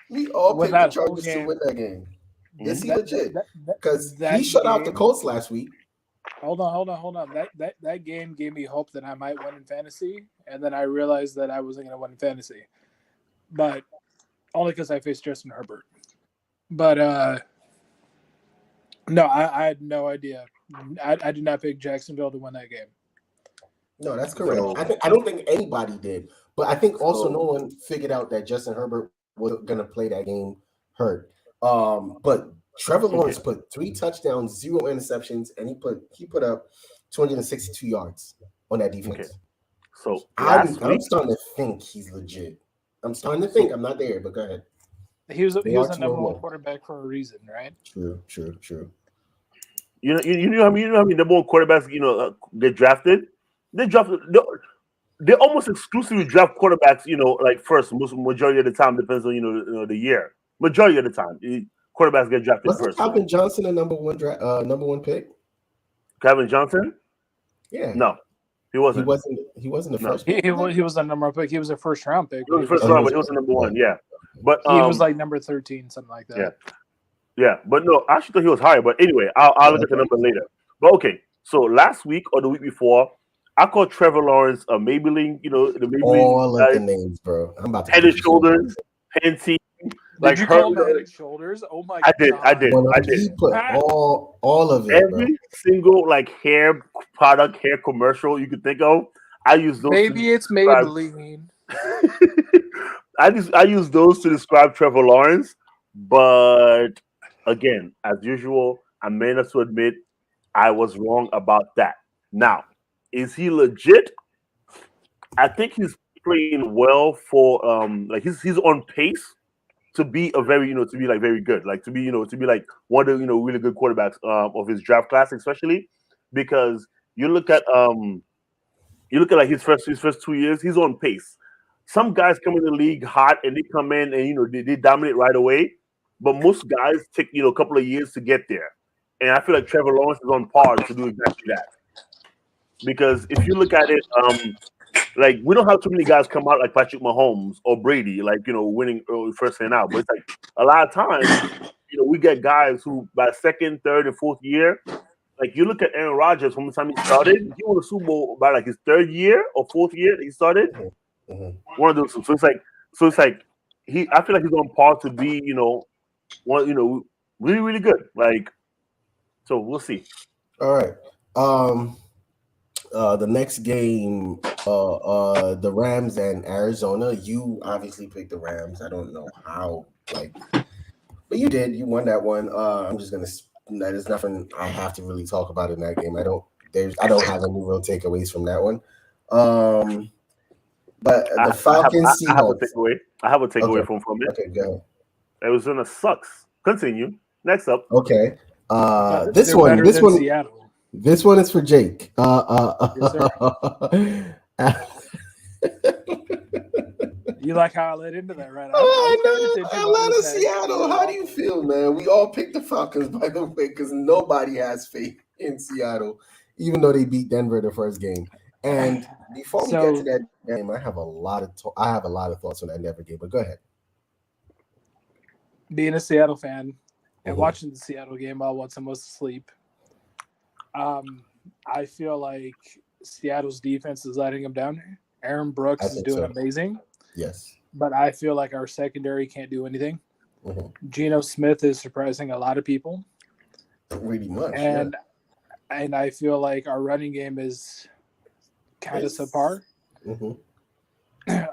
We all picked the Chargers to win that game. Is he legit? Because he shut out the Colts last week. Hold on. That game gave me hope that I might win in fantasy, and then I realized that I wasn't going to win in fantasy. But only because I faced Justin Herbert. But no, I had no idea. I did not pick Jacksonville to win that game. No, that's correct. I don't think anybody did. But I think also no one figured out that Justin Herbert was going to play that game hurt. But Trevor Lawrence put 3 touchdowns, 0 interceptions, and he put up 262 yards on that defense. Okay. So I'm starting to think he's legit. I'm starting to think. I'm not there, but go ahead. He was the number 1 quarterback for a reason, right? True. You know how many number 1 quarterbacks get drafted? They almost exclusively draft quarterbacks, like first majority of the time, depends on the year. Majority of the time, quarterbacks get drafted Wasn't first. Calvin Johnson a number 1 pick? Calvin Johnson? Yeah. No, he wasn't. He wasn't the first. He was the number 1 pick. He was a first round pick. He was the first round, but he was the number 1. Yeah. But He was like number 13, something like that. Yeah. But no, I actually thought he was higher. But anyway, I'll look at the number later. But okay, so last week or the week before, I called Trevor Lawrence a Maybelline. You know, the Maybelline. All of the names, bro. I'm about to Head and Shoulders, Pantene. Did you call him Head and Shoulders? Oh my god! I did. He put all of it, every bro. single like hair product, hair commercial you could think of. I use those. Maybe it's Maybelline. I use those to describe Trevor Lawrence, but again, as usual, I may have to admit I was wrong about that. Now, is he legit? I think he's playing well for like he's on pace to be a very to be like very good, like to be like one of the really good quarterbacks of his draft class, especially because you look at like his first 2 years, he's on pace. Some guys come in the league hot and they come in and they dominate right away, but most guys take a couple of years to get there. And I feel like Trevor Lawrence is on par to do exactly that. Because if you look at it, like we don't have too many guys come out like Patrick Mahomes or Brady, like winning early first and out. But it's like a lot of times, we get guys who by second, third, and fourth year, like you look at Aaron Rodgers from the time he started, he won the Super Bowl by like his third year or fourth year that he started. One of those. So it's like I feel like he's on par to be really really good. Like, so we'll see. All right. The next game, the Rams and Arizona. You obviously picked the Rams. I don't know how, but you did. You won that one. I'm just gonna. There's nothing I have to really talk about in that game. I don't have any real takeaways from that one. But the Falcons. I have a takeaway from it. Okay, go ahead. Arizona sucks. Continue. Next up. Okay. This one. Seattle. This one is for Jake. You like how I led into that, right? Atlanta, Seattle. How do you feel, man? We all picked the Falcons, by the way, because nobody has faith in Seattle, even though they beat Denver the first game. And before we get to that game, I have a lot of thoughts on that Denver game. But go ahead. Being a Seattle fan and watching the Seattle game while someone was asleep, I feel like Seattle's defense is letting them down. Aaron Brooks is doing amazing. Yes. But I feel like our secondary can't do anything. Geno Smith is surprising a lot of people. Pretty much. And I feel like our running game is kind of subpar.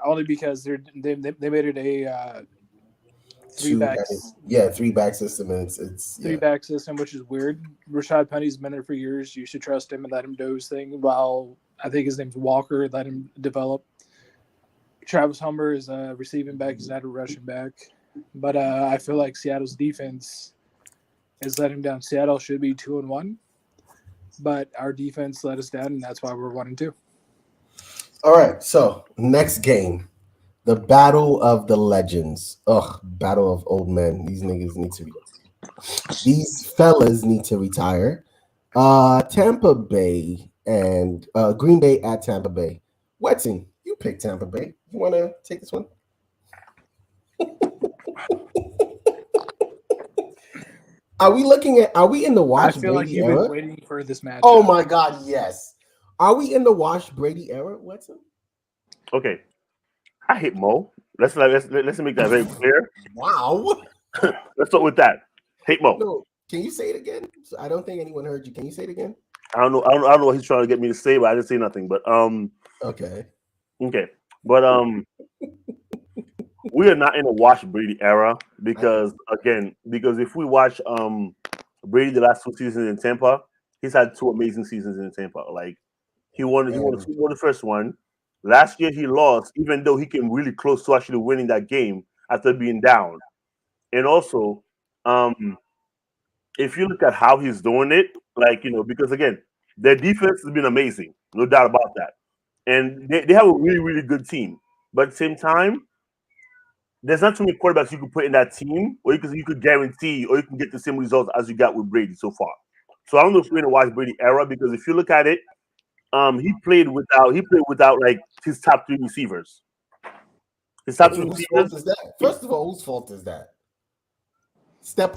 Only because they made it a three-back system. And it's three-back system, which is weird. Rashad Penny's been there for years. You should trust him and let him do his thing. While I think his name's Walker, let him develop. Travis Humber is a receiving back. He's not a rushing back. But I feel like Seattle's defense is letting down. Seattle should be 2-1, but our defense let us down, and that's why we're 1-2. All right, so next game, the Battle of the Legends. Battle of old men. These fellas need to retire. Tampa Bay and Green Bay at Tampa Bay. Wetson, you picked Tampa Bay. You want to take this one? Are we in the Wash Brady era? I feel like you've been waiting for this match. Oh my God, yes. Are we in the Wash Brady era, Wetson? Okay. I hate Mo. Let's make that very clear. Wow. Let's start with that. Hate Mo. No, can you say it again? I don't think anyone heard you. Can you say it again? I don't know what he's trying to get me to say, but I didn't say nothing. But Okay. But we are not in a Wash Brady era because if we watch Brady the last 2 seasons in Tampa, he's had 2 amazing seasons in Tampa. Like he won the first one. Last year he lost, even though he came really close to actually winning that game after being down. And also, if you look at how he's doing it, because again, their defense has been amazing, no doubt about that. And they have a really, really good team. But at the same time, there's not too many quarterbacks you could put in that team, or you could guarantee, or you can get the same results as you got with Brady so far. So I don't know if we're in a Wash Brady era, because if you look at it, he played without like his top 3 receivers. His top two Whose receivers. fault is that? First of all, whose fault is that?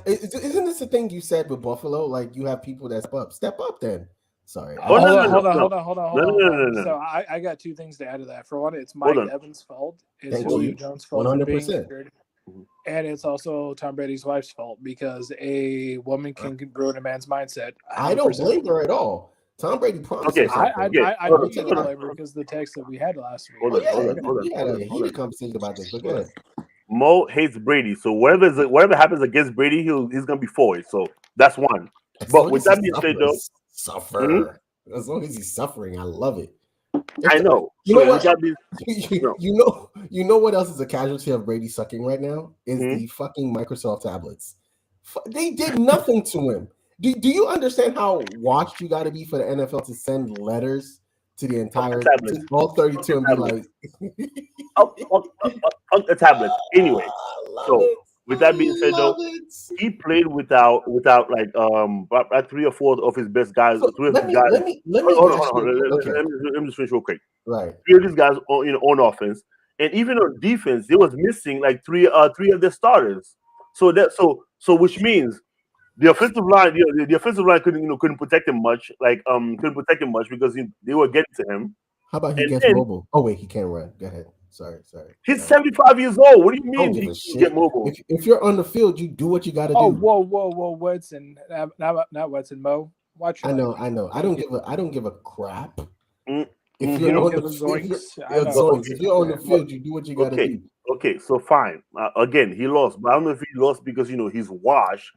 Isn't this the thing you said with Buffalo? Like, you have people that step up then. Sorry. Oh, no, Hold no. on. So I got two things to add to that. For one, it's Mike Evans' fault. It's Thank Julio you. Jones' fault for being 100%. injured. And it's also Tom Brady's wife's fault because a woman can ruin a man's mindset. 100%. I don't blame her at all. Tom Brady promised her something. I know you don't blame her because of the text that we had last week. Hold on. We had a heated conversation about this, but go ahead. Mo hates Brady, so whatever happens against Brady, he's gonna be for it. So that's one. But with that being said, though, as long as he's suffering, I love it. I know. You know what? You know what else is a casualty of Brady sucking right now? Is the fucking Microsoft tablets. They did nothing to him. Do you understand how washed you got to be for the NFL to send letters to the entire all 32 and be like, the tablet. Anyway, so with that being said, though, he played without like three or four of his best guys. So let me hold on. Let me just finish real quick. Right, three of these guys on offense, and even on defense, they was missing like three of their starters. So which means the offensive line, the offensive line couldn't protect him much. Because they were getting to him. How about he gets mobile? Oh wait, he can't run. Go ahead. Sorry. He's 75 years old. What do you mean he can get mobile? If you're on the field, you do what you got to do. Oh, whoa, Wedson, not Wedson, Mo. Watch. I know. I don't give a crap. If you're on the field, you do what you got to do. Okay, so fine. Again, he lost, but I don't know if he lost because he's washed.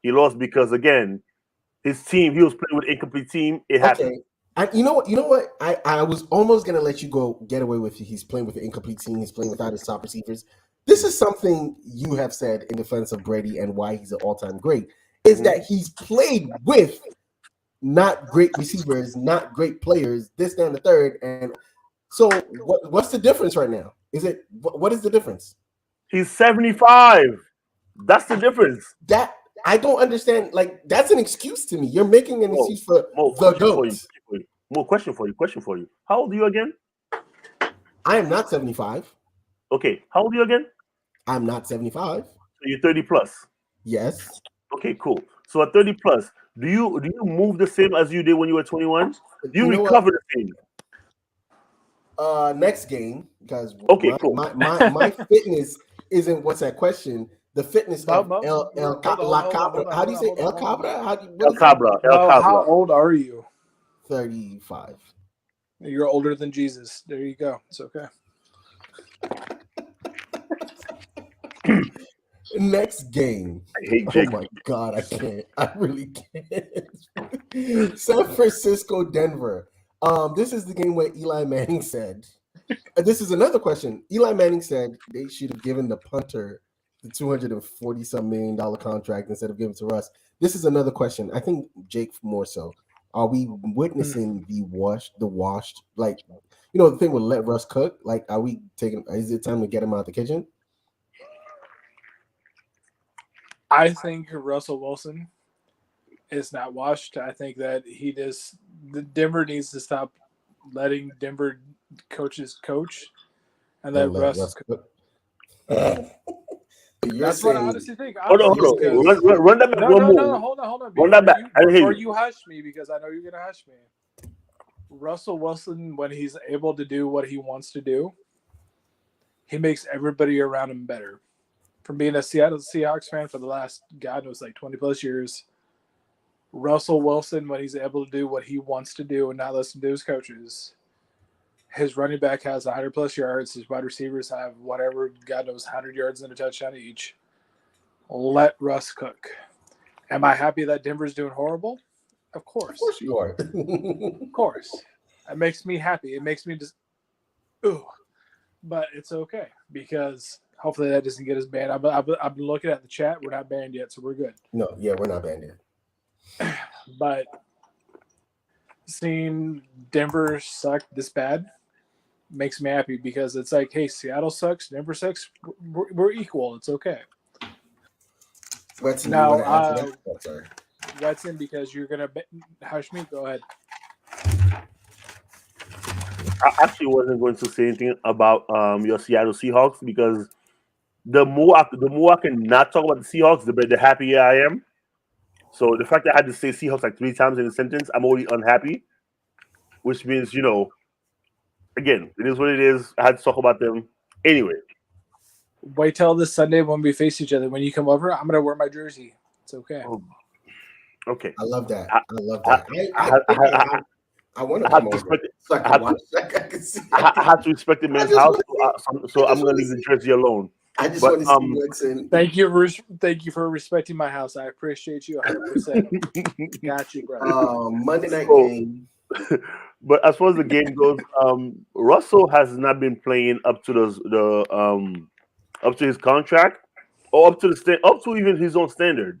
He lost because again, his team. He was playing with an incomplete team. It happened. You know what? I was almost gonna let you get away with it. He's playing with an incomplete team. He's playing without his top receivers. This is something you have said in defense of Brady and why he's an all-time great. Is that he's played with not great receivers, not great players. This, that, and the third. And so, what's the difference right now? What is the difference? He's 75. That's the difference. That I don't understand. Like, that's an excuse to me. You're making an excuse for the GOAT. More question for you. How old are you again? I am not 75. Okay. How old are you again? I'm not 75. So you're 30 plus. Yes. Okay, cool. So at 30 plus, do you move the same as you did when you were 21? Do you recover the same? Next game, because cool. My fitness isn't what's at question. The fitness of El Cabra. How do you say El Cabra? El Cabra. How old are you? 35. You're older than Jesus. There you go. It's okay. Next game. I hate Jake. Oh my God, I can't. I really can't. San Francisco, Denver. This is the game where Eli Manning said. This is another question. Eli Manning said they should have given the punter the $240-some million contract instead of giving it to Russ. This is another question. I think Jake more so. Are we witnessing the washed, like, the thing with let Russ cook? Like, is it time to get him out of the kitchen? I think Russell Wilson is not washed. I think that Denver needs to stop letting Denver coaches coach and let Russ cook. That's what I honestly think. Hold on. Run that back. No, hold on. Run that back. Before you hush me, because I know you're going to hush me. Russell Wilson, when he's able to do what he wants to do, he makes everybody around him better. From being a Seattle Seahawks fan for the last, God knows, like 20 plus years, Russell Wilson, when he's able to do what he wants to do and not listen to his coaches, his running back has 100 plus yards. His wide receivers have whatever, God knows, 100 yards and a touchdown each. Let Russ cook. Am I happy that Denver's doing horrible? Of course. Of course you are. Of course. It makes me happy. It makes me just, ooh. But it's okay because hopefully that doesn't get us banned. I've been looking at the chat. We're not banned yet, so we're good. No, yeah, we're not banned yet. But seeing Denver suck this bad makes me happy because it's like, hey, Seattle sucks, Denver sucks. We're equal. It's okay. Wetson, now, Wetson, because you're gonna hush me. Go ahead. I actually wasn't going to say anything about your Seattle Seahawks because the more I can not talk about the Seahawks, the happier I am. So the fact that I had to say Seahawks like 3 times in a sentence, I'm already unhappy, which means again, it is what it is. I had to talk about them anyway. Wait till this Sunday when we face each other. When you come over, I'm gonna wear my jersey. It's okay. Oh, okay. I love that. I- I love that. I want to I have come to over respect it. so I I can have watch. I have to respect the man's just house, wanna so I I'm just going to wanna leave the see- jersey alone. I just But, want to see what's in. Thank you for respecting my house. I appreciate you 100%. Got you, bro. Monday night So- game. But as far as the game goes, Russell has not been playing up to up to his contract or up to even his own standard.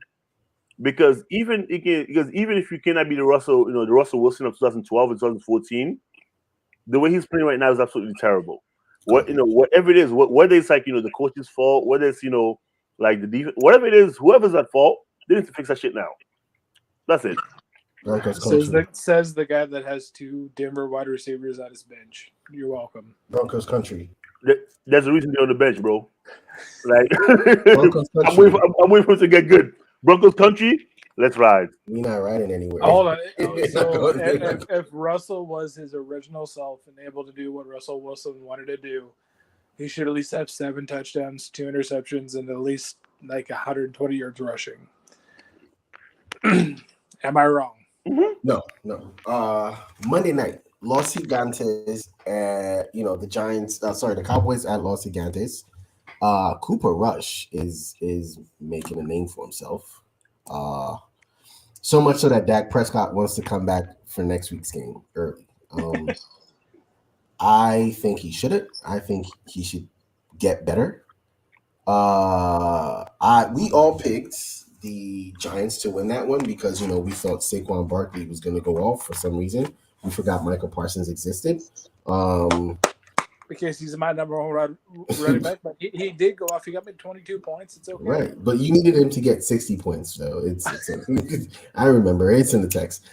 Because even if you cannot be the Russell Wilson of 2012 and 2014, the way he's playing right now is absolutely terrible. Whatever it is, whether it's like the coach's fault, whether it's like the defense, whatever it is, whoever's at fault, they need to fix that shit now. That's it. Says the guy that has 2 Denver wide receivers on his bench. You're welcome. Broncos country. There's a reason they're on the bench, bro. Like Broncos I'm country. waiting for him to get good. Broncos country, let's ride. We're not riding anywhere. Hold on. So if Russell was his original self and able to do what Russell Wilson wanted to do, he should at least have 7 touchdowns, 2 interceptions, and at least like 120 yards rushing. Am I wrong? No. Monday night, Los Gigantes. The Giants. The Cowboys at Los Gigantes. Cooper Rush is making a name for himself. So much so that Dak Prescott wants to come back for next week's game early. I think he shouldn't. I think he should get better. We all picked the Giants to win that one because we thought Saquon Barkley was going to go off for some reason. We forgot Michael Parsons existed. Because he's my number 1 running back, but he did go off. He got me 22 points. It's okay. Right, but you needed him to get 60 points, so it's I remember it's in the text.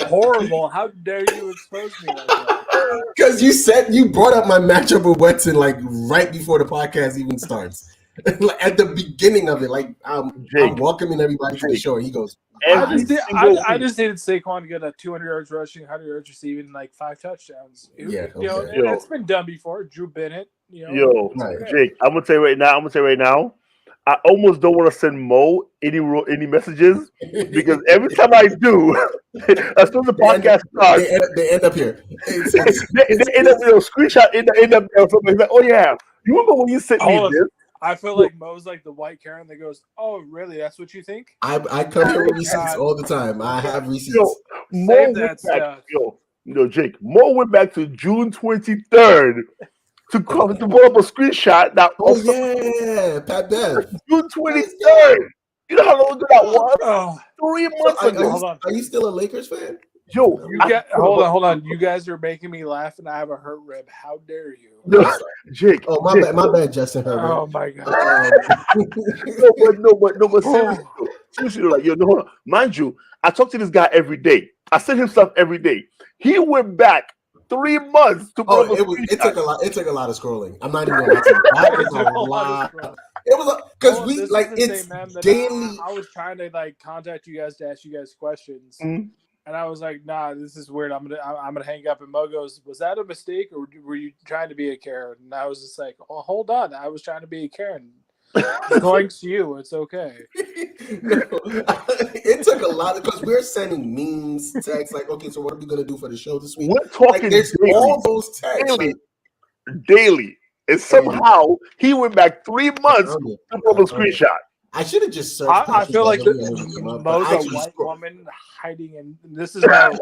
Horrible! How dare you expose me like that? Because you brought up my matchup with Wetson like right before the podcast even starts. At the beginning of it, like I'm welcoming everybody to the show, and he goes. I just needed Saquon to get a 200 yards rushing, 100 yards receiving, like 5 touchdowns. It's been done before. Drew Bennett. Jake, I'm gonna tell you right now. I almost don't want to send Mo any messages because every time I do, as soon as the podcast starts, they end up here. They end up screenshot end up there or something. Like, oh yeah, you remember when you sent me this? I feel like Mo's like the white Karen that goes, "Oh, really? That's what you think?" I come here with receipts all the time. I have receipts. Jake. Mo went back to June 23rd to pull up a screenshot. Now, Pat Bev. June 23rd. You know how long ago that was? Oh. 3 months ago. Hold on. Are you still a Lakers fan? Yo, hold on. You guys are making me laugh, and I have a hurt rib. How dare you? No, Jake. Oh, my bad, Justin Herbert. Oh my god. But seriously, mind you, I talk to this guy every day. I send him stuff every day. He went back 3 months to. It took a lot. It took a lot of scrolling. I'm not even gonna lie to you. That was a lot. It was because it's daily. I was trying to contact you guys to ask you guys questions. Mm-hmm. And I was like, nah, this is weird. I'm gonna hang up. And Mo goes, was that a mistake or were you trying to be a Karen? And I was just like, oh, hold on. I was trying to be a Karen. Thanks to you. It's okay. It took a lot because we're sending memes, texts like, okay, so what are we gonna do for the show this week? We're talking there's daily. all those texts daily. And somehow he went back 3 months to pull a screenshot. I should have just searched. I feel like Mo's a white woman hiding, and this is how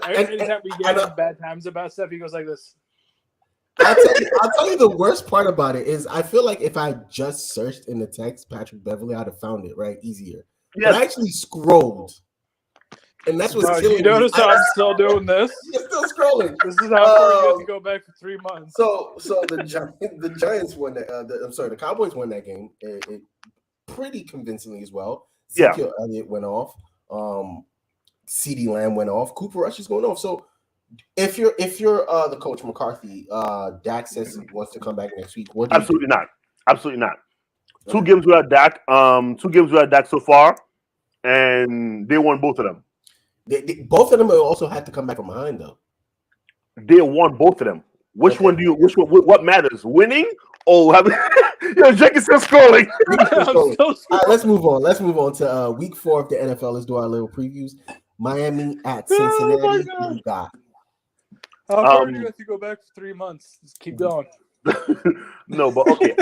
anytime we get in bad times about stuff, he goes like this. I'll tell you the worst part about it is I feel like if I just searched in the text Patrick Beverly, I'd have found it easier. Yes. But I actually scrolled. And that's what's killing me. You notice how I'm still doing this? You're still scrolling. This is how far you have to go back for 3 months. So the Giants won that. The Cowboys won that game. It pretty convincingly as well. Ezekiel Elliott went off. CeeDee Lamb went off. Cooper Rush is going off. So if you're the coach McCarthy, Dak says he wants to come back next week. What do Absolutely not. Absolutely not. 2 games without Dak. 2 games without Dak so far, and they won both of them. Both of them also had to come back from behind, though. They won both of them. Which one do you? Which one? What matters? Winning or having? Yo, Jake is still scrolling. All right, let's move on. Let's move on to week 4 of the NFL. Let's do our little previews. Miami at Cincinnati. Who you got? How far do you have to go back for 3 months? Just keep going. No, but okay.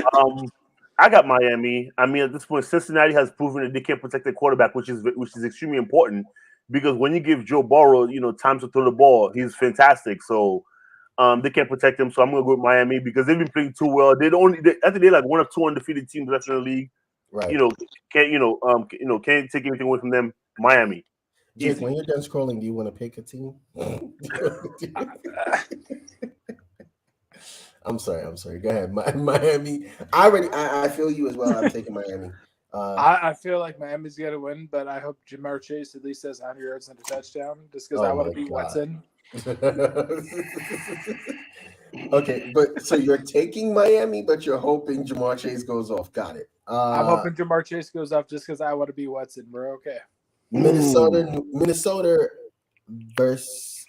I got Miami. I mean, at this point, Cincinnati has proven that they can protect their quarterback, which is extremely important because when you give Joe Burrow, time to throw the ball, he's fantastic. So they can't protect him. So I'm gonna go with Miami because they've been playing too well. I think they're like one of 2 undefeated teams left in the league. Right. Can't take anything away from them. Miami. Jake, when you're done scrolling, do you want to pick a team? I'm sorry. Go ahead. Miami. I feel you as well. I'm taking Miami. I feel like Miami's going to win, but I hope Jamar Chase at least has 100 yards and a touchdown just because I want to beat Watson. Okay, but so you're taking Miami, but you're hoping Jamar Chase goes off. Got it. I'm hoping Jamar Chase goes off just because I want to beat Watson. We're okay. Minnesota versus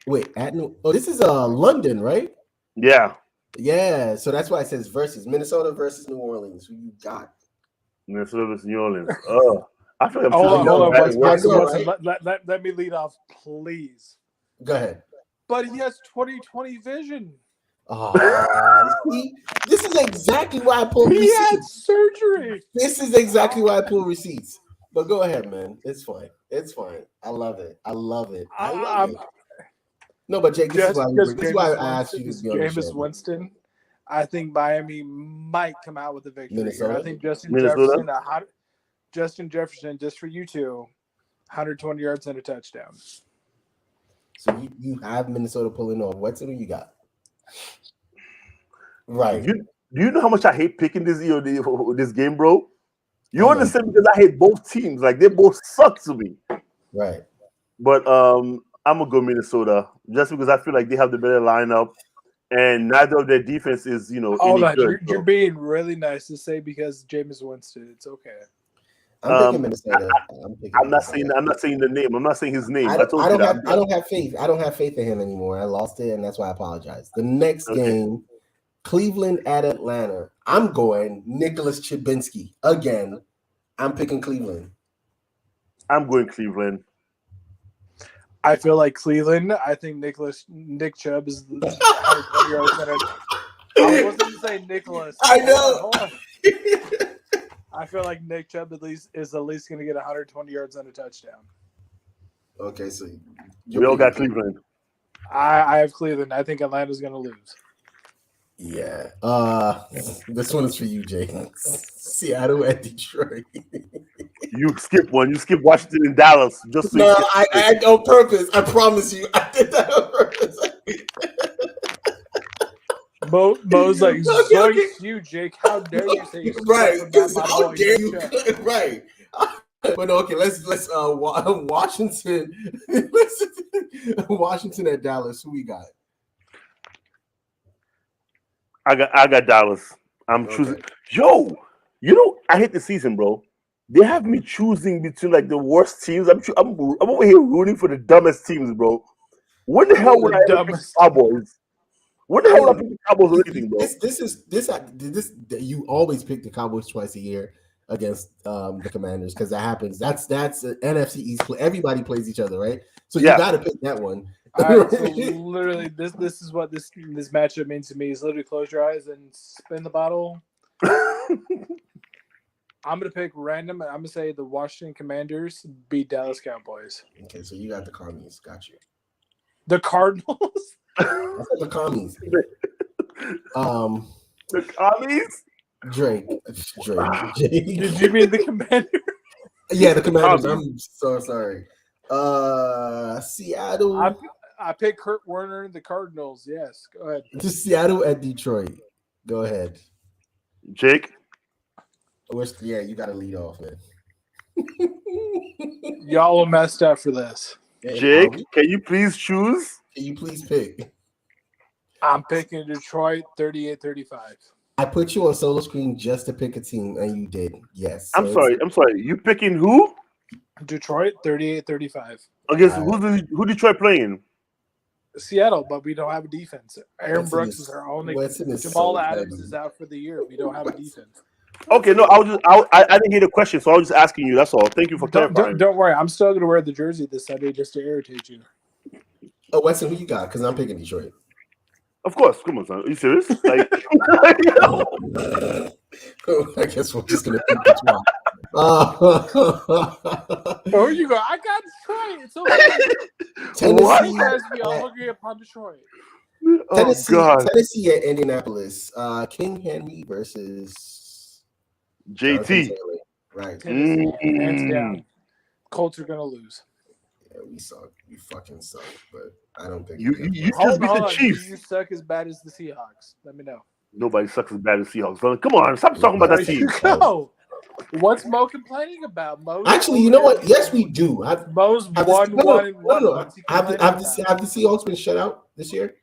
this is London, right? Yeah, so that's why it says versus Minnesota versus New Orleans. Who you got? Minnesota versus New Orleans. Oh, I feel like hold on. Watson. Let me lead off, please. Go ahead. But he has 20/20 vision. See, this is exactly why I pull receipts. He had surgery. This is exactly why I pull receipts. But go ahead, man. It's fine. I love it. No, but Jake, this is why I asked you to be on the show. Jameis Winston. I think Miami might come out with a victory. Minnesota? I think Justin Jefferson, just for you two, 120 yards and a touchdown. So you have Minnesota pulling off. What's who you got? Right. Do you know how much I hate picking this game, bro? You understand because I hate both teams. Like they both suck to me. Right. But I'm gonna go Minnesota just because I feel like they have the better lineup, and neither of their defense is you're being really nice to say because Jameis Winston. It's okay. I'm picking Minnesota. I'm not saying the name. I'm not saying his name. I don't have faith. I don't have faith in him anymore. I lost it, and that's why I apologize. The next game, Cleveland at Atlanta. I'm going Nicholas Chibinski again. I'm picking Cleveland. I'm going Cleveland. I feel like Cleveland. I think Nick Chubb is. I wasn't going to say Nicholas. I know. Hold on. I feel like Nick Chubb is at least going to get 120 yards and a touchdown. Okay, so we all got Cleveland. I have Cleveland. I think Atlanta's going to lose. Yeah. This one is for you, Jay. Seattle at Detroit. You skip one. You skip Washington and Dallas. Just so I on purpose. I promise you. I did that on purpose. Mo's like, you, Jake. How dare you say you right? How dare you? Right. But okay, let's Washington. Washington at Dallas. Who we got? I got Dallas. I'm choosing. Yo, I hate the season, bro. They have me choosing between like the worst teams. I'm over here rooting for the dumbest teams, bro. When the hell would I pick the Cowboys? When the hell would I pick the Cowboys or anything, bro? This you always pick the Cowboys twice a year against the Commanders because that happens. That's an NFC East play. Everybody plays each other, right? So you got to pick that one. Right, so literally, this is what this matchup means to me. Is literally close your eyes and spin the bottle. I'm gonna pick random. I'm gonna say the Washington Commanders beat Dallas Cowboys. Okay, so you got the commies. Got you. The Cardinals. I said the commies. The commies. Drake. Did you mean the Commanders? Yeah, the Commanders. I'm so sorry. Seattle. I picked Kurt Warner and the Cardinals. Yes, go ahead. To Seattle at Detroit. Go ahead, Jake. Yeah, you got to lead off, man. Y'all are messed up for this. Jake, can you please choose? Can you please pick? I'm picking Detroit 38-35. I put you on solo screen just to pick a team, and you did. Yes. I'm sorry. You picking who? Detroit 38-35. Against who Detroit playing? Seattle, but we don't have a defense. Aaron Weston Brooks is- is our only. Weston is Jamal so Adams petty. is out for the year. We don't have a defense. Okay, no, I didn't hear the question, so I was just asking you. That's all. Thank you for clarifying. Don't worry. I'm still going to wear the jersey this Sunday just to irritate you. Oh, Weston, who you got? Because I'm picking Detroit. Of course. Come on, son. Are you serious? Like, I guess we're just gonna pick Detroit. Who you go? I got Detroit. It's okay. Tennessee. Because we all agree upon Detroit. Tennessee at Indianapolis. King Henry versus JT. Right. Tennessee, hands down. Colts are going to lose. Yeah, we suck. We fucking suck. But I don't think You just Hold beat the on. Chiefs. You suck as bad as the Seahawks. Let me know. Nobody sucks as bad as Seahawks. Son. Come on, stop talking about that There you team. go. What's Mo complaining about? Mo Actually, you know what? Yes, we do. Mo's Have the Seahawks been shut out this year?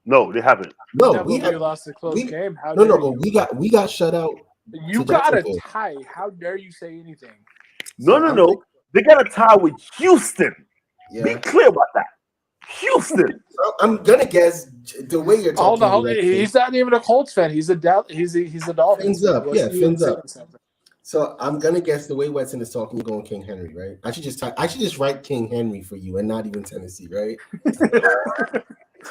No, they haven't. No, we lost a close game. How no, dare but you? we got shut out. You got a tie. How dare you say anything? No. They got a tie with Houston. Yeah. Be clear about that. Houston. I'm gonna guess the way you're talking. Hold on. He's not even a Colts fan. He's a Dolphins. Fins up. What's Yeah, he fins up. saying something? So I'm gonna guess the way Weston is talking, you're going King Henry, right? I should just write King Henry for you and not even Tennessee, right?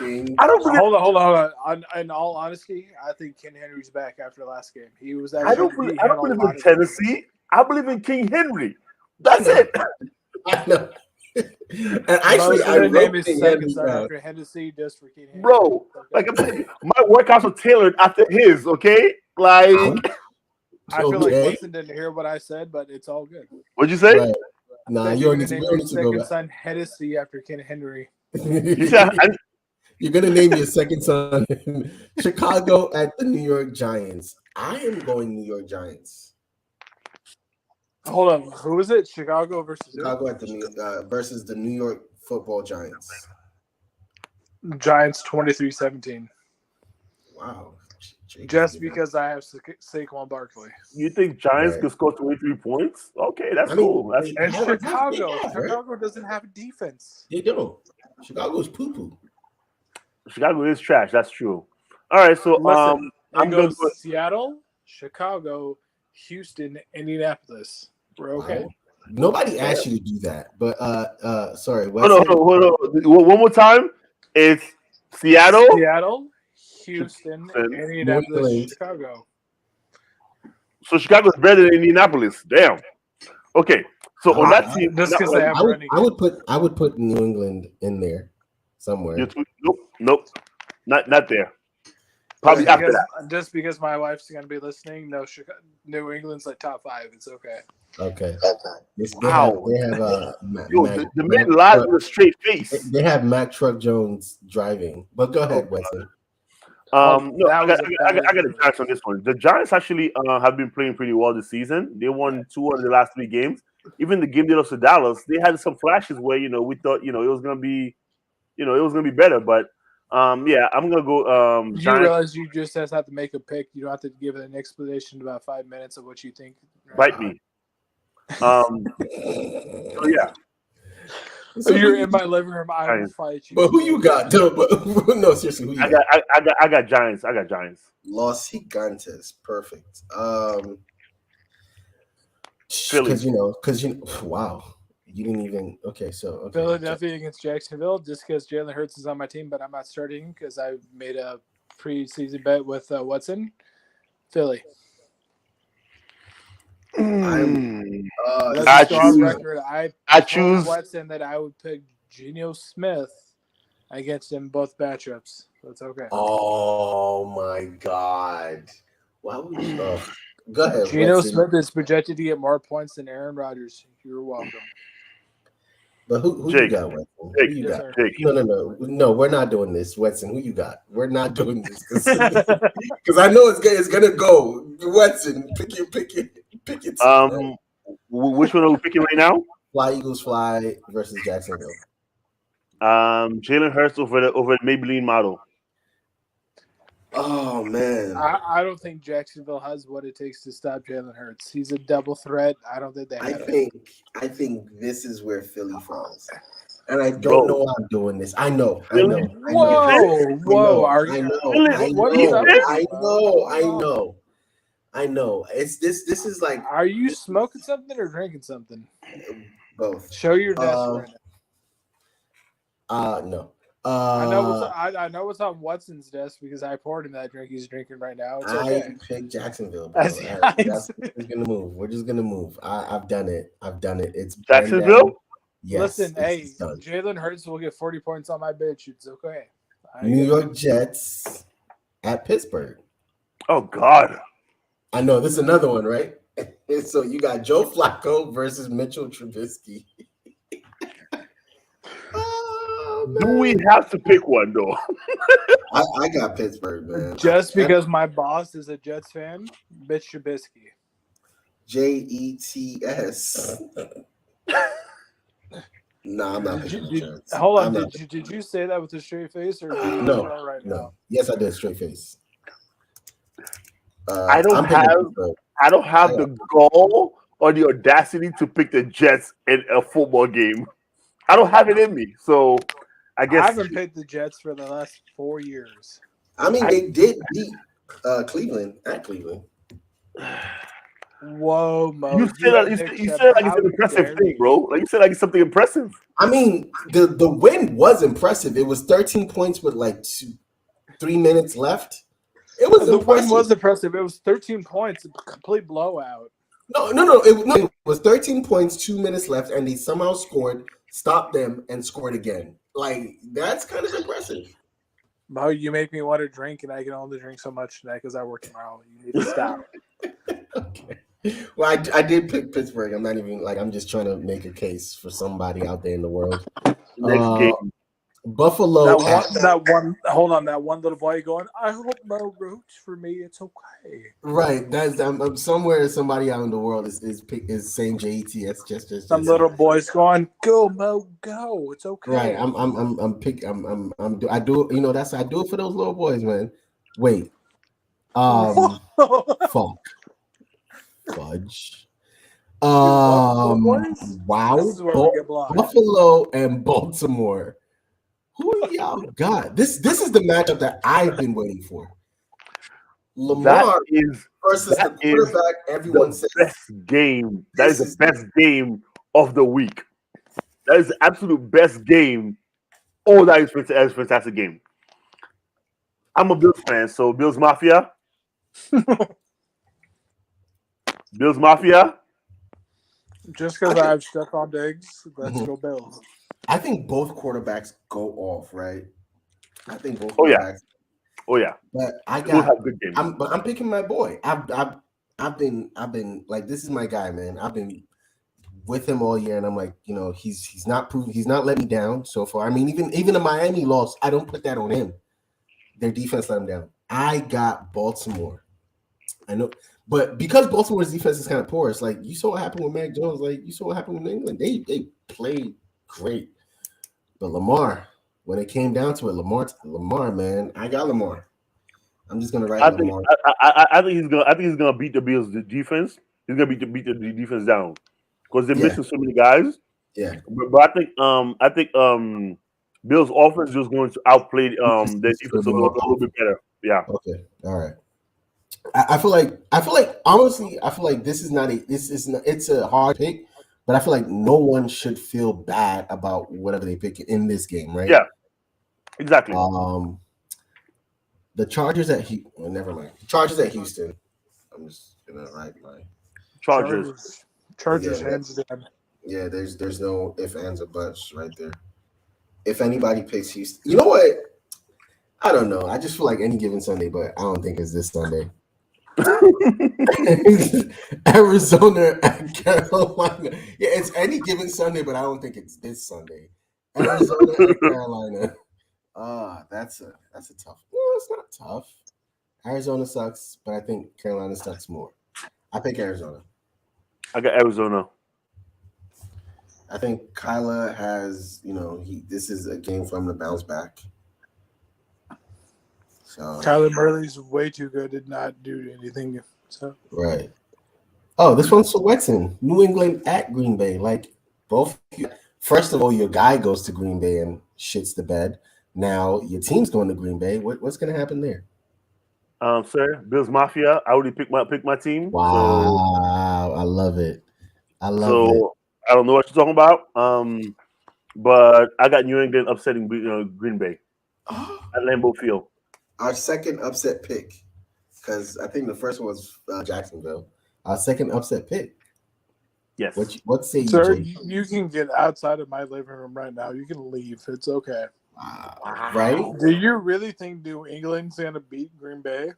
I don't believe. Hold on. In all honesty, I think Ken Henry's back after the last game. He was. I don't believe in Tennessee. I believe in King Henry. That's it. I know. And actually, I name wrote his King second Henry son down. after Hennessy just for King Henry. Bro, like my workouts are tailored after his, okay? Like I feel like Okay. Wilson didn't hear what I said, but it's all good. What'd you say? Right. Nah, you don't need to go second back. son Hennessy after Ken Henry. You're gonna name your second son Chicago at the New York Giants. I am going New York Giants. Hold on, who is it? Chicago versus Chicago at the versus the New York Football Giants. Giants 23-17. Wow. Just because I have Saquon Barkley. You think Giants Right. could score 23 points? Okay, that's I mean, cool. That's And They have, Chicago. right? Chicago doesn't have a defense. They don't. Chicago's poo-poo. Chicago is trash. That's true. All right, so Listen, I'm going goes Seattle, Chicago, Houston, Indianapolis. We're okay. Wow. Nobody asked you to do that, but sorry. Hold on. One more time. It's Seattle, Houston, and Indianapolis, England. Chicago. So Chicago's better than Indianapolis. Damn. Okay. So on that team, Just because they have running. I would put New England in there somewhere. Nope. Not there. Probably after that. Just because my wife's going to be listening, no, New England's like top 5. It's okay. Okay. Wow. They have The man lies with a straight face. They have Mac Truck Jones driving. But go ahead, Wesley. No, I got the Giants on this one. The Giants actually have been playing pretty well this season. They won 2 out of the last 3 games. Even the game they lost to Dallas, they had some flashes where we thought it was gonna be, it was gonna be better. But yeah, I'm gonna go. You Giants. realize you just have to make a pick. You don't have to give it an explanation in about 5 minutes of what you think. Bite me. So yeah. So you're in my living room. I will fight you. But who you got? No, seriously, who you got? I got Giants. I got Giants. Los Gigantes. Perfect. Philly. Because wow. You didn't even so Philadelphia against Jacksonville, just because Jalen Hurts is on my team, but I'm not starting because I made a preseason bet with Watson. Philly. I choose Watson that I would pick Geno Smith against him both matchups. That's okay. Oh my God! Why would you? Go ahead. Geno Smith is projected to get more points than Aaron Rodgers. You're welcome. But who Jake. you got, Weston? Jake. Who you got? Jake. No, we're not doing this, Weston. Who you got? We're not doing this because I know it's gonna go. Weston, pick it. Which one are we picking right now? Fly Eagles Fly versus Jacksonville. Jalen Hurts over the Maybelline model. Oh man, I don't think Jacksonville has what it takes to stop Jalen Hurts. He's a double threat. I don't think they have it. I think this is where Philly falls, and I don't Bro. know why I'm doing this. I know. Whoa! Are you? I know. It's this. This is like. Are you smoking something or drinking something? Both. Show your desk right now. No. I know what's on Watson's desk because I poured him that drink he's drinking right now. It's okay. I picked Jacksonville. Bro. We're just gonna move. We're just gonna move. I've done it. It's Jacksonville. Yes. Listen, hey, Jalen Hurts will get 40 points on my bitch. It's okay. New York Jets at Pittsburgh. Oh God. I know this is another one, right? So you got Joe Flacco versus Mitchell Trubisky. Do we have to pick one though? I got Pittsburgh, man. Just because my boss is a Jets fan, bitch Trubisky. Jets. Nah, I'm not picking the Jets. Hold on, did you say that with a straight face or no? Right no. now? Yes, I did straight face. I don't have the gall or the audacity to pick the Jets in a football game. I don't have it in me, so I guess I haven't picked the Jets for the last 4 years. I mean, they did beat Cleveland at Cleveland. Whoa, Mo! You said like it's an impressive thing, bro. Like you said like it's something impressive. I mean, the win was impressive. It was 13 points with like 3 minutes left. It was the impressive. win was impressive. It was 13 points, a complete blowout. No. It was 13 points, 2 minutes left, and they somehow scored, stopped them, and scored again. Like, that's kind of impressive. Mo, you make me want to drink, and I can only drink so much tonight because I work tomorrow. You need to stop. Okay. Well, I did pick Pittsburgh. I'm not even I'm just trying to make a case for somebody out there in the world. Next game. Buffalo. That one little boy going, I hope Mo roots for me. It's okay. Right. That's I'm somewhere somebody out in the world is saying JETS just some little boy's going, go Mo, go. It's okay. Right. I do it for those little boys, man. Wait. Fuck. Fudge. Wow. Buffalo and Baltimore. Who y'all got? This is the matchup that I've been waiting for. Lamar versus the quarterback. Everyone says best game. That is the best game of the week. That is the absolute best game. Oh, that is a fantastic game. I'm a Bills fan, so Bills Mafia. Bills Mafia. Just because I have Stephon Diggs, let's go Bills. I think both quarterbacks go off, right? I think both quarterbacks. Oh yeah. But I got have good games. I'm picking my boy. I've been like, this is my guy, man. I've been with him all year, and I'm like, he's not let me down so far. I mean, even the Miami loss, I don't put that on him. Their defense let him down. I got Baltimore. I know, but because Baltimore's defense is kind of porous, like you saw what happened with Mac Jones, like you saw what happened with New England. They played great. But Lamar, when it came down to it, Lamar, man, I got Lamar. I'm just gonna write Lamar. I think he's gonna beat the Bills' defense. He's gonna beat the defense down because they're missing so many guys. Yeah, but I think Bills' offense is just going to outplay their defense a little bit better. Yeah. Okay. All right. I feel like honestly, it's a hard pick. But I feel like no one should feel bad about whatever they pick in this game, right? Yeah, exactly. The Chargers at never mind. The Chargers at Houston. I'm just gonna write my Chargers. Hands down. Yeah, there's no ifs, ands, or buts right there. If anybody picks Houston, you know what? I don't know. I just feel like any given Sunday, but I don't think it's this Sunday. Arizona and Carolina. Yeah, it's any given Sunday, but I don't think it's this Sunday. Arizona and Carolina. That's a tough. Well, it's not tough. Arizona sucks, but I think Carolina sucks more. I pick Arizona. I got Arizona. I think Kyla has, this is a game for him to bounce back. So Kyler Murray's way too good. Did not do anything. So right. Oh, this one's for Wetson. New England at Green Bay. Like both. First of all, your guy goes to Green Bay and shits the bed. Now your team's going to Green Bay. What's going to happen there? Sir, Bills Mafia. I already picked my team. Wow, I love it. I love it. I don't know what you're talking about. But I got New England upsetting Green Bay at Lambeau Field. Our second upset pick, because I think the first one was Jacksonville. Our second upset pick. Yes. What say you, sir, Jay? you can get outside of my living room right now. You can leave. It's okay. Right? Do you really think New England's going to beat Green Bay?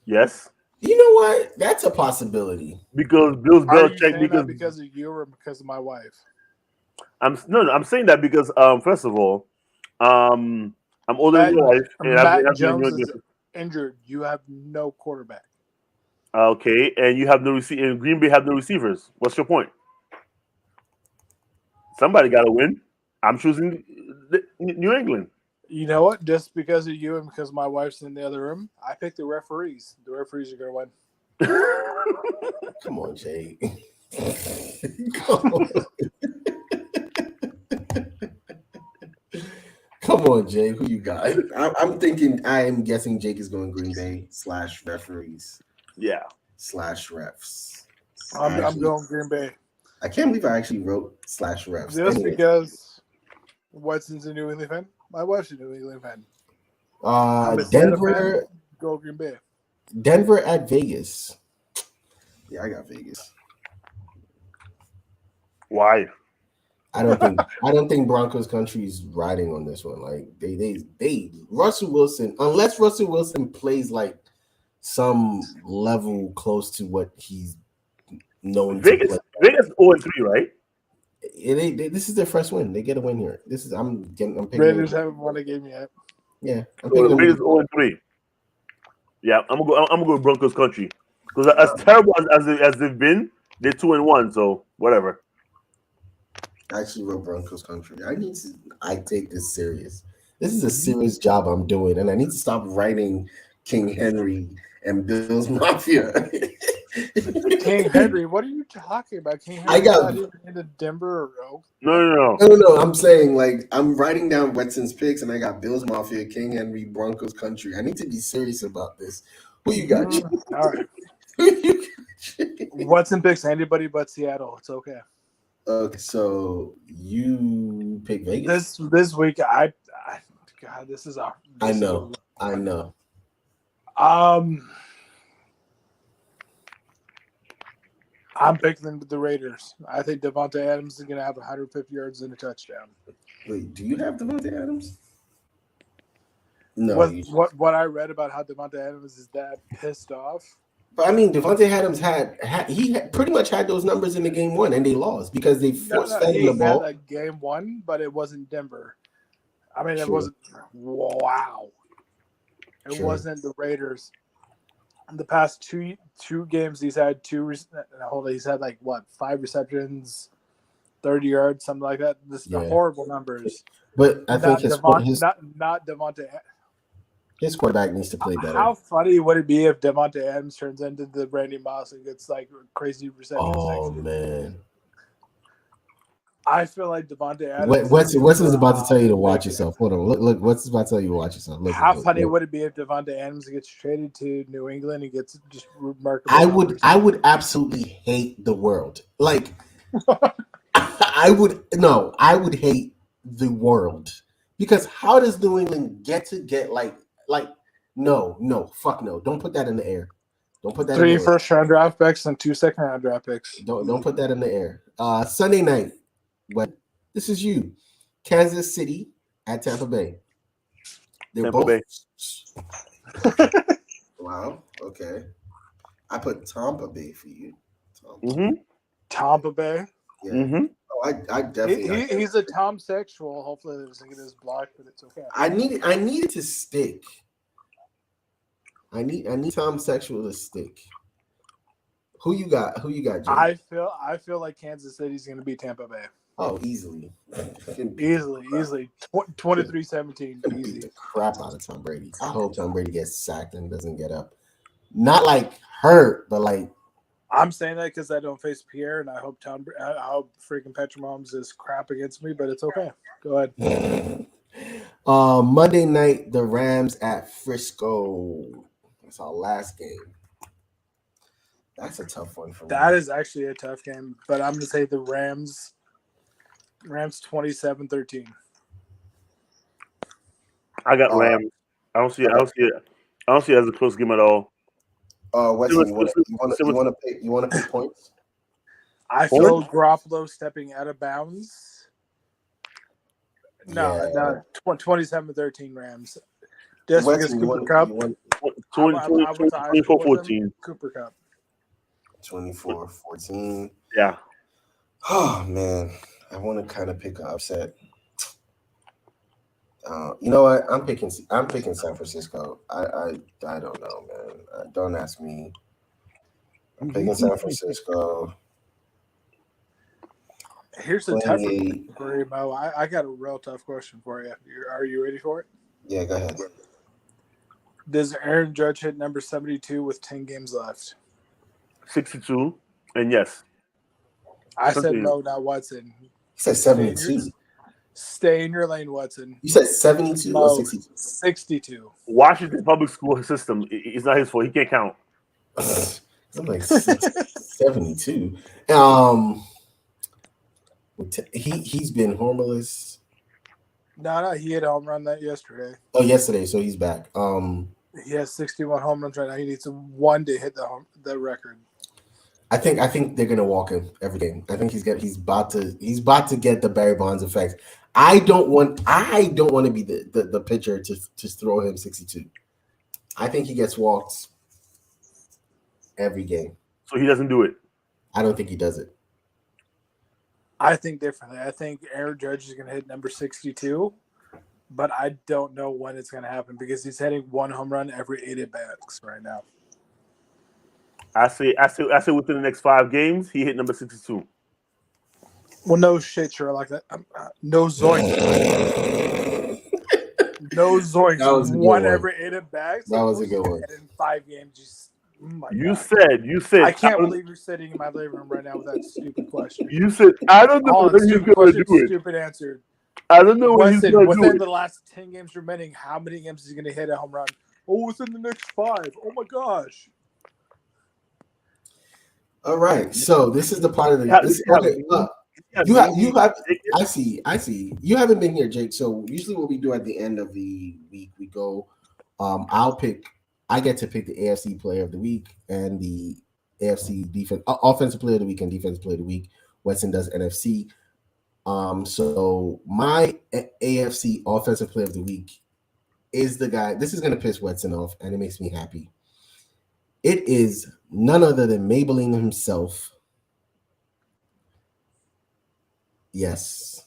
Yes. You know what? That's a possibility. Because Bills Are you Belichick saying that because of you or because of my wife? I'm saying that because first of all, I'm older than your wife, and Matt Jones is injured. You have no quarterback. Okay, and you have no and Green Bay have no receivers. What's your point? Somebody got to win. I'm choosing New England. You know what? Just because of you and because my wife's in the other room, I picked the referees. The referees are going to win. Come on, Jay. Come on. Come on, Jay. Who you got? I am guessing Jake is going Green Bay / referees. Yeah. / refs. I'm going Green Bay. I can't believe I actually wrote / refs. Just because Watson's a New England fan. My wife's a New England fan. Denver. Go Green Bay. Denver at Vegas. Yeah, I got Vegas. Why? I don't think Broncos country is riding on this one. Like they Russell Wilson, unless Russell Wilson plays like some level close to what he's known Vegas, to play. Vegas 0-3, right? This is their first win. They get a win here. I'm picking Raiders haven't won a game yet. Yeah, I'm picking Vegas 0-3. Yeah, I'm gonna go with Broncos country because as terrible as they've been, they're 2-1. So whatever. I actually wrote Broncos country. I take this serious. This is a serious job I'm doing, and I need to stop writing King Henry and Bills Mafia. King Henry, what are you talking about? King Henry I got into Denver or No. I'm saying like I'm writing down Wetson's picks, and I got Bills Mafia, King Henry, Broncos country. I need to be serious about this. Who you got? All right. Watson picks anybody but Seattle. It's okay. Okay, so you pick Vegas this week. God, this is a. I know. I'm picking the Raiders. I think Devontae Adams is going to have 150 yards and a touchdown. Wait, do you have Devontae Adams? No. What I read about how Devontae Adams is that pissed off. But I mean, Devontae Adams had pretty much had those numbers in the game one, and they lost because they forced fed him the ball. He had a game one, but it wasn't Denver. I mean, it wasn't. Wow. It wasn't the Raiders. In the past two games, he's had he's had like 5 receptions, 30 yards, something like that. This are horrible numbers. But I think not Devontae. His quarterback needs to play better. How funny would it be if Devontae Adams turns into the Randy Moss and gets like crazy receptions? Oh man. I feel like Devontae Adams. What's about to tell you to watch yourself? Hold on, look. What's about to tell you to watch yourself? How funny would it be if Devontae Adams gets traded to New England and gets just remarkable? I would absolutely hate the world. Like, I would hate the world because how does New England get no, fuck no! Don't put that in the air. Don't put that. 3 first-round draft picks and 2 second-round draft picks. Don't put that in the air. Sunday night. But this is you. Kansas City at Tampa Bay. Tampa Bay. Wow. Okay. I put Tampa Bay for you. Tampa Bay. Yeah. Mm-hmm. Oh, I definitely. He's a Tom sexual. Hopefully, it doesn't get his block, but it's okay. I needed to stick. I need Tom sexual to stick. Who you got? Jay? I feel like Kansas City's going to beat Tampa Bay. Oh, easily. Easily. 23-17. Beat Easy. the crap out of Tom Brady. I hope Tom Brady gets sacked and doesn't get up. Not like hurt, but like. I'm saying that because I don't face Pierre, and I hope freaking Patrick Mahomes is crap against me, but it's okay. Go ahead. Monday night, the Rams at Frisco. That's our last game. That's a tough one for me. That is actually a tough game, but I'm going to say the Rams 27-13. I got Rams. I don't see it as a close game at all. Weston, you want to pick points? I feel Garoppolo stepping out of bounds. No, 27-13 Rams. Just because Cooper Cup. 24-14. Cooper Cup. 24-14. Yeah. Oh man, I want to kind of pick an upset. You know what? I'm picking San Francisco. I don't know, man. Don't ask me. I'm picking San Francisco. Here's a tough one for you, Mo. I got a real tough question for you. Are you ready for it? Yeah, go ahead. Does Aaron Judge hit number 72 with 10 games left? 62, and yes. I said no, not Watson. He said 72. Stay in your lane, Watson. You said 72 or 62? 62. Washington public school system. It's not his fault. He can't count. I'm like 72. He's been homerless. No, he hit a home run yesterday. Oh, yesterday, so he's back. He has 61 home runs right now. He needs one to hit the record. I think they're gonna walk him every game. I think he's about to get the Barry Bonds effect. I don't want to be the pitcher to throw him 62. I think he gets walked every game. So he doesn't do it. I don't think he does it. I think differently. I think Aaron Judge is going to hit number 62, but I don't know when it's going to happen because he's hitting one home run every 8 at-bats right now. I say within the next 5 games, he hit number 62. Well, no shit, sure, like that. No zoinks. No zoinks. That was a good one one. every 8 at-bats. That was a good one. In 5 games, You said. I can't believe you're sitting in my living room right now with that stupid question. You said, I don't know when he's going to do it. Stupid answer. I don't know when he's going to do it. Within the last 10 games remaining, how many games is he going to hit a home run? Oh, within the next 5. Oh, my gosh. All right. So this is the part of the you have I see. You haven't been here, Jake. So usually what we do at the end of the week, we go I get to pick the AFC Player of the Week and the AFC Offensive Player of the Week and Defensive Player of the Week. Weston does NFC. So my AFC Offensive Player of the Week is the guy. This is going to piss Weston off, and it makes me happy. It is none other than Maybelline himself. Yes.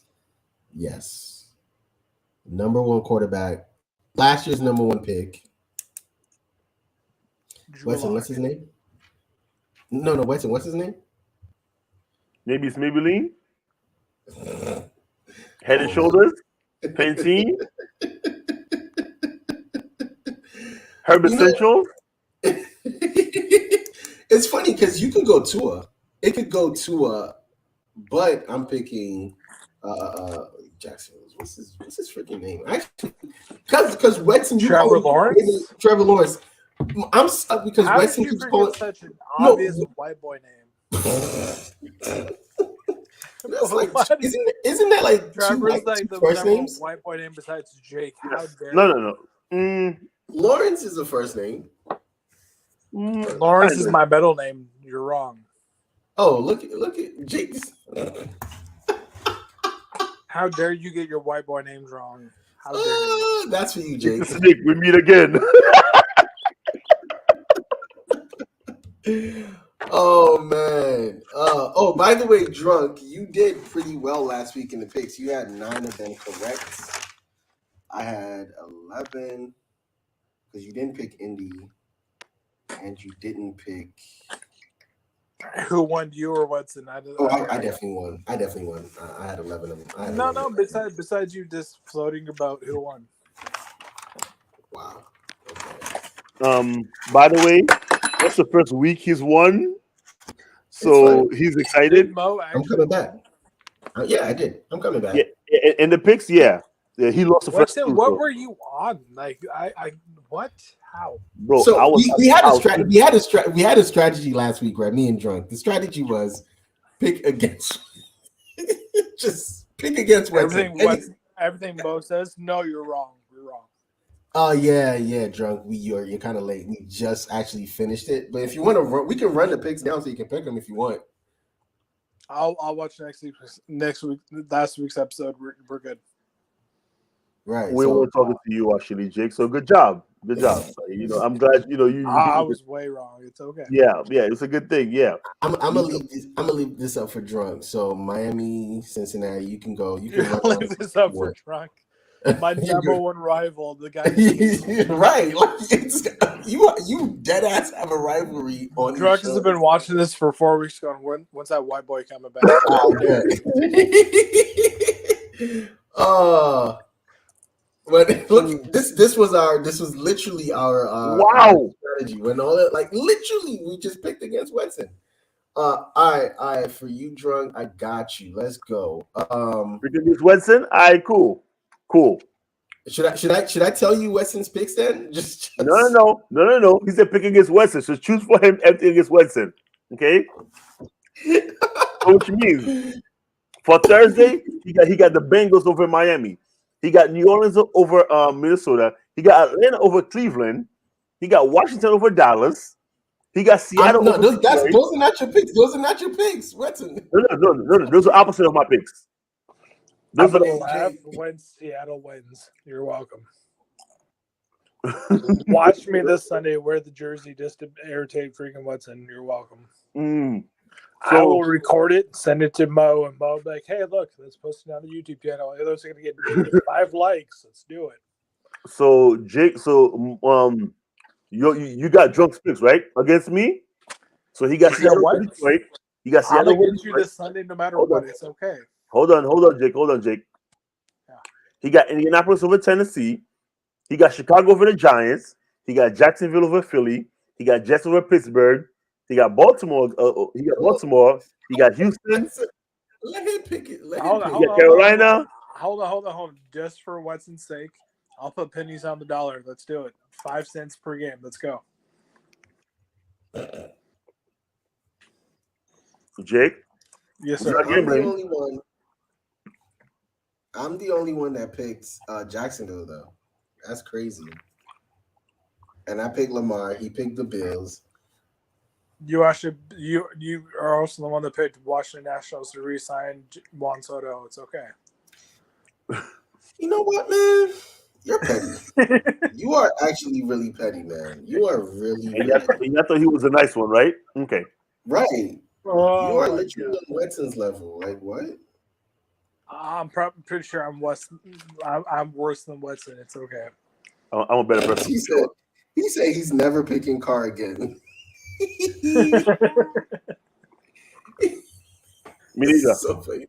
Number 1 quarterback. Last year's number 1 pick. Weston, what's his name? No, Weston, what's his name? Maybe it's Maybelline. Head and Shoulders. Pantene. Herb Essentials. It's funny because you could go Tua. It could go Tua, but I'm picking Jackson. What's his freaking name? Because Weston, Trevor Lawrence. Trevor Lawrence. I'm stuck because How Weston did you keeps forget calling such an obvious white boy name? That's like, isn't that like Trevor's like the first names? White boy name besides Jake. How dare No. Lawrence is the first name. Lawrence is my middle name. You're wrong. Oh, look at Jake's. How dare you get your white boy names wrong? How dare you? That's for you, Jake. Nick, we meet again. Oh man. By the way, Drunk, you did pretty well last week in the picks. You had 9 of them correct. I had 11 because you didn't pick Indy and you didn't pick Who won, you or Watson? I definitely won. I had 11 of them. No. Besides you just floating about who won. Wow. By the way, that's the first week he's won, so he's excited. I'm coming back. Yeah, I did. I'm coming back. Yeah, and the picks, yeah, he lost the first two. What were you on? Like, I what? How? Bro, so we had a strategy last week, right? Me and Drunk. The strategy was pick against, just pick against everything Bo says. No, you're wrong. You're wrong. Oh yeah, Drunk. You're kind of late. We just actually finished it, but if you want to run, we can run the picks down so you can pick them if you want. I'll watch last week's episode. We're good. Right. We were talking to you actually, Jake. So good job. I'm glad you. I was way wrong. It's okay. Yeah, it's a good thing. Yeah. I'm gonna leave this up for Drunk. So Miami, Cincinnati, you can go. You can leave this up for Drunk. My number one rival, the guy. Right. You dead ass have a rivalry on. Drunk has been watching this for 4 weeks going, when's that white boy coming back? But look, this was literally our wow strategy. When all that, like literally we just picked against Wetson. All right, for you, Drunk, I got you. Let's go. Against Wetson? All right, cool. Should I tell you Wetson's picks then? Just... No. He said pick against Wetson. So choose for him everything against Wetson. Okay. Which means for Thursday, he got the Bengals over Miami. He got New Orleans over Minnesota. He got Atlanta over Cleveland. He got Washington over Dallas. He got Seattle. Those are not your picks. Those are not your picks, Wetson. No. Those are opposite of my picks. I'm gonna laugh when Seattle wins. You're welcome. Watch me this Sunday wear the jersey just to irritate freaking Wetson. You're welcome. I will record it, send it to Mo, and Mo will be like, hey, look, let's post it on the YouTube channel. Those are going to get 5 likes. Let's do it. So, Jake, you got Drunk's picks, right? Against me? So he got Seattle what? Detroit. You got Seattle. I'm against you this Sunday no matter what. It's okay. Hold on, Jake. Yeah. He got Indianapolis over Tennessee. He got Chicago over the Giants. He got Jacksonville over Philly. He got Jets over Pittsburgh. He got Baltimore. He got Houston. Let him pick it. Carolina. Hold on. Just for Watson's sake, I'll put pennies on the dollar. Let's do it. 5 cents per game. Let's go. Jake? Yes, sir. I'm the only one that picked Jacksonville, though. That's crazy. And I picked Lamar. He picked the Bills. You are also the one that picked Washington Nationals to re-sign Juan Soto. It's okay. You know what, man? You're petty. You are actually really petty, man. You are really petty. I thought he was a nice one, right? Okay. Right. You are literally on Wetson's level. Like, what? I'm pretty sure I'm worse than Wetson. It's okay. I'm a better person. He said he's never picking Carr again. Me neither. So funny.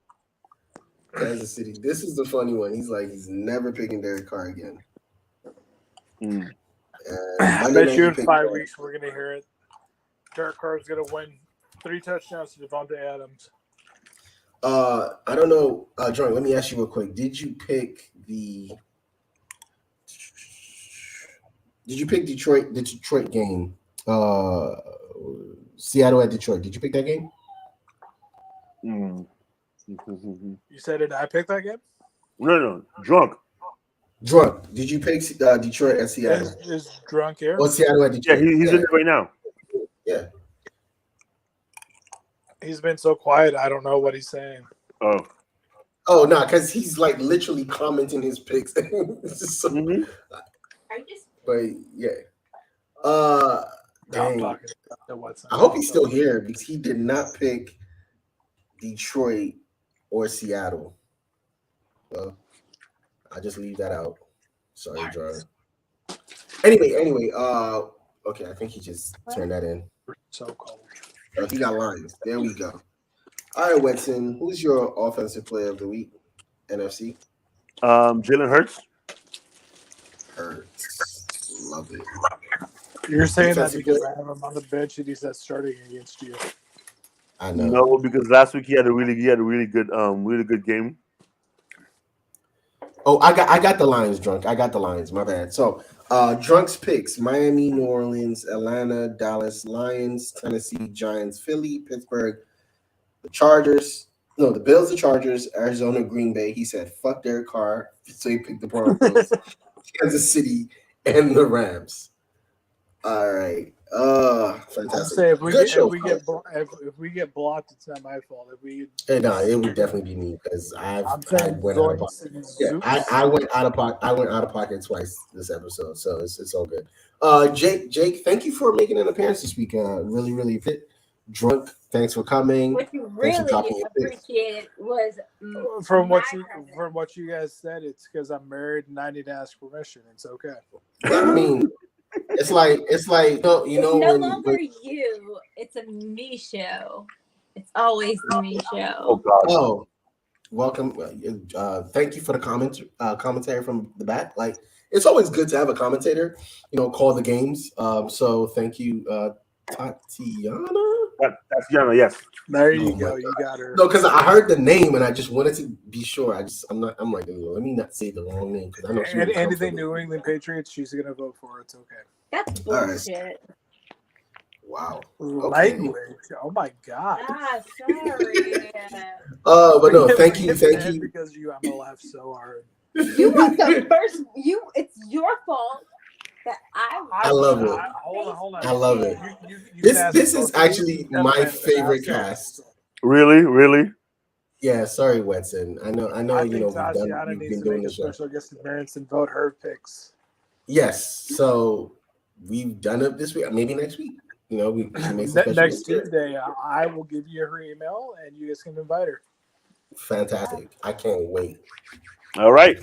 Kansas City. This is the funny one. He's like, he's never picking Derek Carr again. I bet you in 5 weeks we're gonna hear it. Derek Carr is gonna win 3 touchdowns to Devontae Adams. I don't know, Jordan. Let me ask you real quick. Did you pick the Detroit game? Seattle at Detroit. Did you pick that game? You said it. I picked that game. No. Drunk. Did you pick Detroit at Seattle? Is Drunk here? Or Seattle at Detroit? Yeah, he's in there right now. Yeah. He's been so quiet. I don't know what he's saying. Oh no, because he's like literally commenting his picks. But yeah. Dang. I hope he's still here because he did not pick Detroit or Seattle. Well, I just leave that out. Sorry, Jordan. Anyway. Okay, I think he just turned that in. So cold. Oh, he got lines. There we go. All right, Wetson, who's your offensive player of the week? NFC? Jalen Hurts. Hurts. Love it. You're saying that Defensive because player? I have him on the bench and he's not starting against you. I know. No, because last week he had a really good game. Oh, I got the lines, Drunk. I got the lines. My bad. So, Drunk's picks: Miami, New Orleans, Atlanta, Dallas, Lions, Tennessee, Giants, Philly, Pittsburgh, the Chargers. No, the Bills, the Chargers, Arizona, Green Bay. He said, "Fuck Derek Carr," so he picked the Broncos, Kansas City, and the Rams. All right. Fantastic. I'll say if we get blocked, it's not my fault. No, it would definitely be me because I went out of pocket. Yeah, I went out of pocket. I went out of pocket twice this episode, so it's all good. Jake, thank you for making an appearance this week. Really fit. Drunk, thanks for coming. What you really appreciated was from what you guys said, it's because I'm married and I need to ask permission. It's okay. I mean, it's like you know no longer you. It's a me show. It's always the me show. Oh God. Oh, welcome. Thank you for the commentary from the back. Like, it's always good to have a commentator, call the games. So thank you, Tatiana. Tatiana, yes. There you go. You got her. No, because I heard the name and I just wanted to be sure. I'm like, let me not say the wrong name because I know she. Anything New England Patriots, she's gonna vote for. It's okay. That's bullshit. Wow. Language. Oh my God. Sorry. But no, thank you. Because I'm gonna laugh so hard. You want the first. It's your fault. I love it. Hold on. I love it. You this is actually my favorite cast. Really? Yeah, sorry, Wetson. I know. I think Tatiana needs to make a special guest appearance and vote her picks. Yes. So we've done it this week. Maybe next week. We next Tuesday. I will give you her email and you guys can invite her. Fantastic. I can't wait. All right.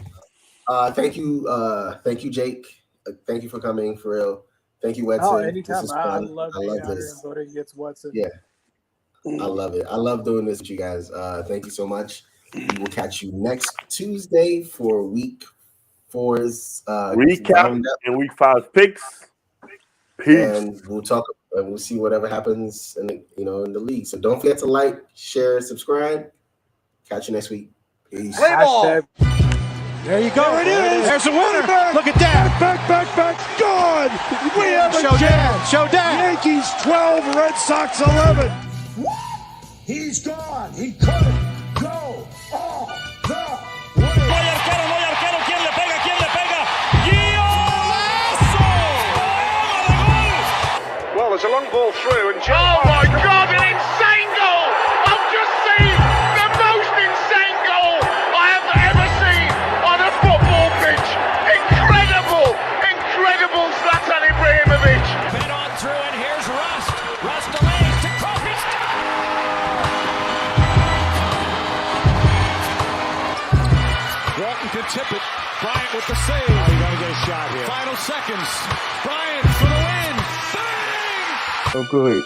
Thank you, Jake. Thank you for coming, for real. Thank you, Wetson. Oh, anytime. I love this. And voting against Wetson. Yeah, I love it. I love doing this with you guys. Thank you so much. We will catch you next Tuesday for week 4's recap and week 5 picks. Peace. And we'll talk and we'll see whatever happens in the league. So don't forget to like, share, subscribe. Catch you next week. Peace. There you go. There it is. There's a winner. Look at that. Back. Gone. We have a chance. Showdown. Yankees 12, Red Sox 11. He's gone. He couldn't go all the way. No hay arquero, ¿quién le pega? ¡Golazo! Well, there's a long ball through, and Oh my God, an insane goal! I've just seen the most insane goal I have ever seen on a football pitch. Incredible Zlatan Ibrahimovic. Fed on through, and here's Rust. Rust delays to Kofi. Walton can tip it. Bryant with the save. Oh, you gotta get a shot here. Final seconds. Bryant for the win. Bang! Oh, good.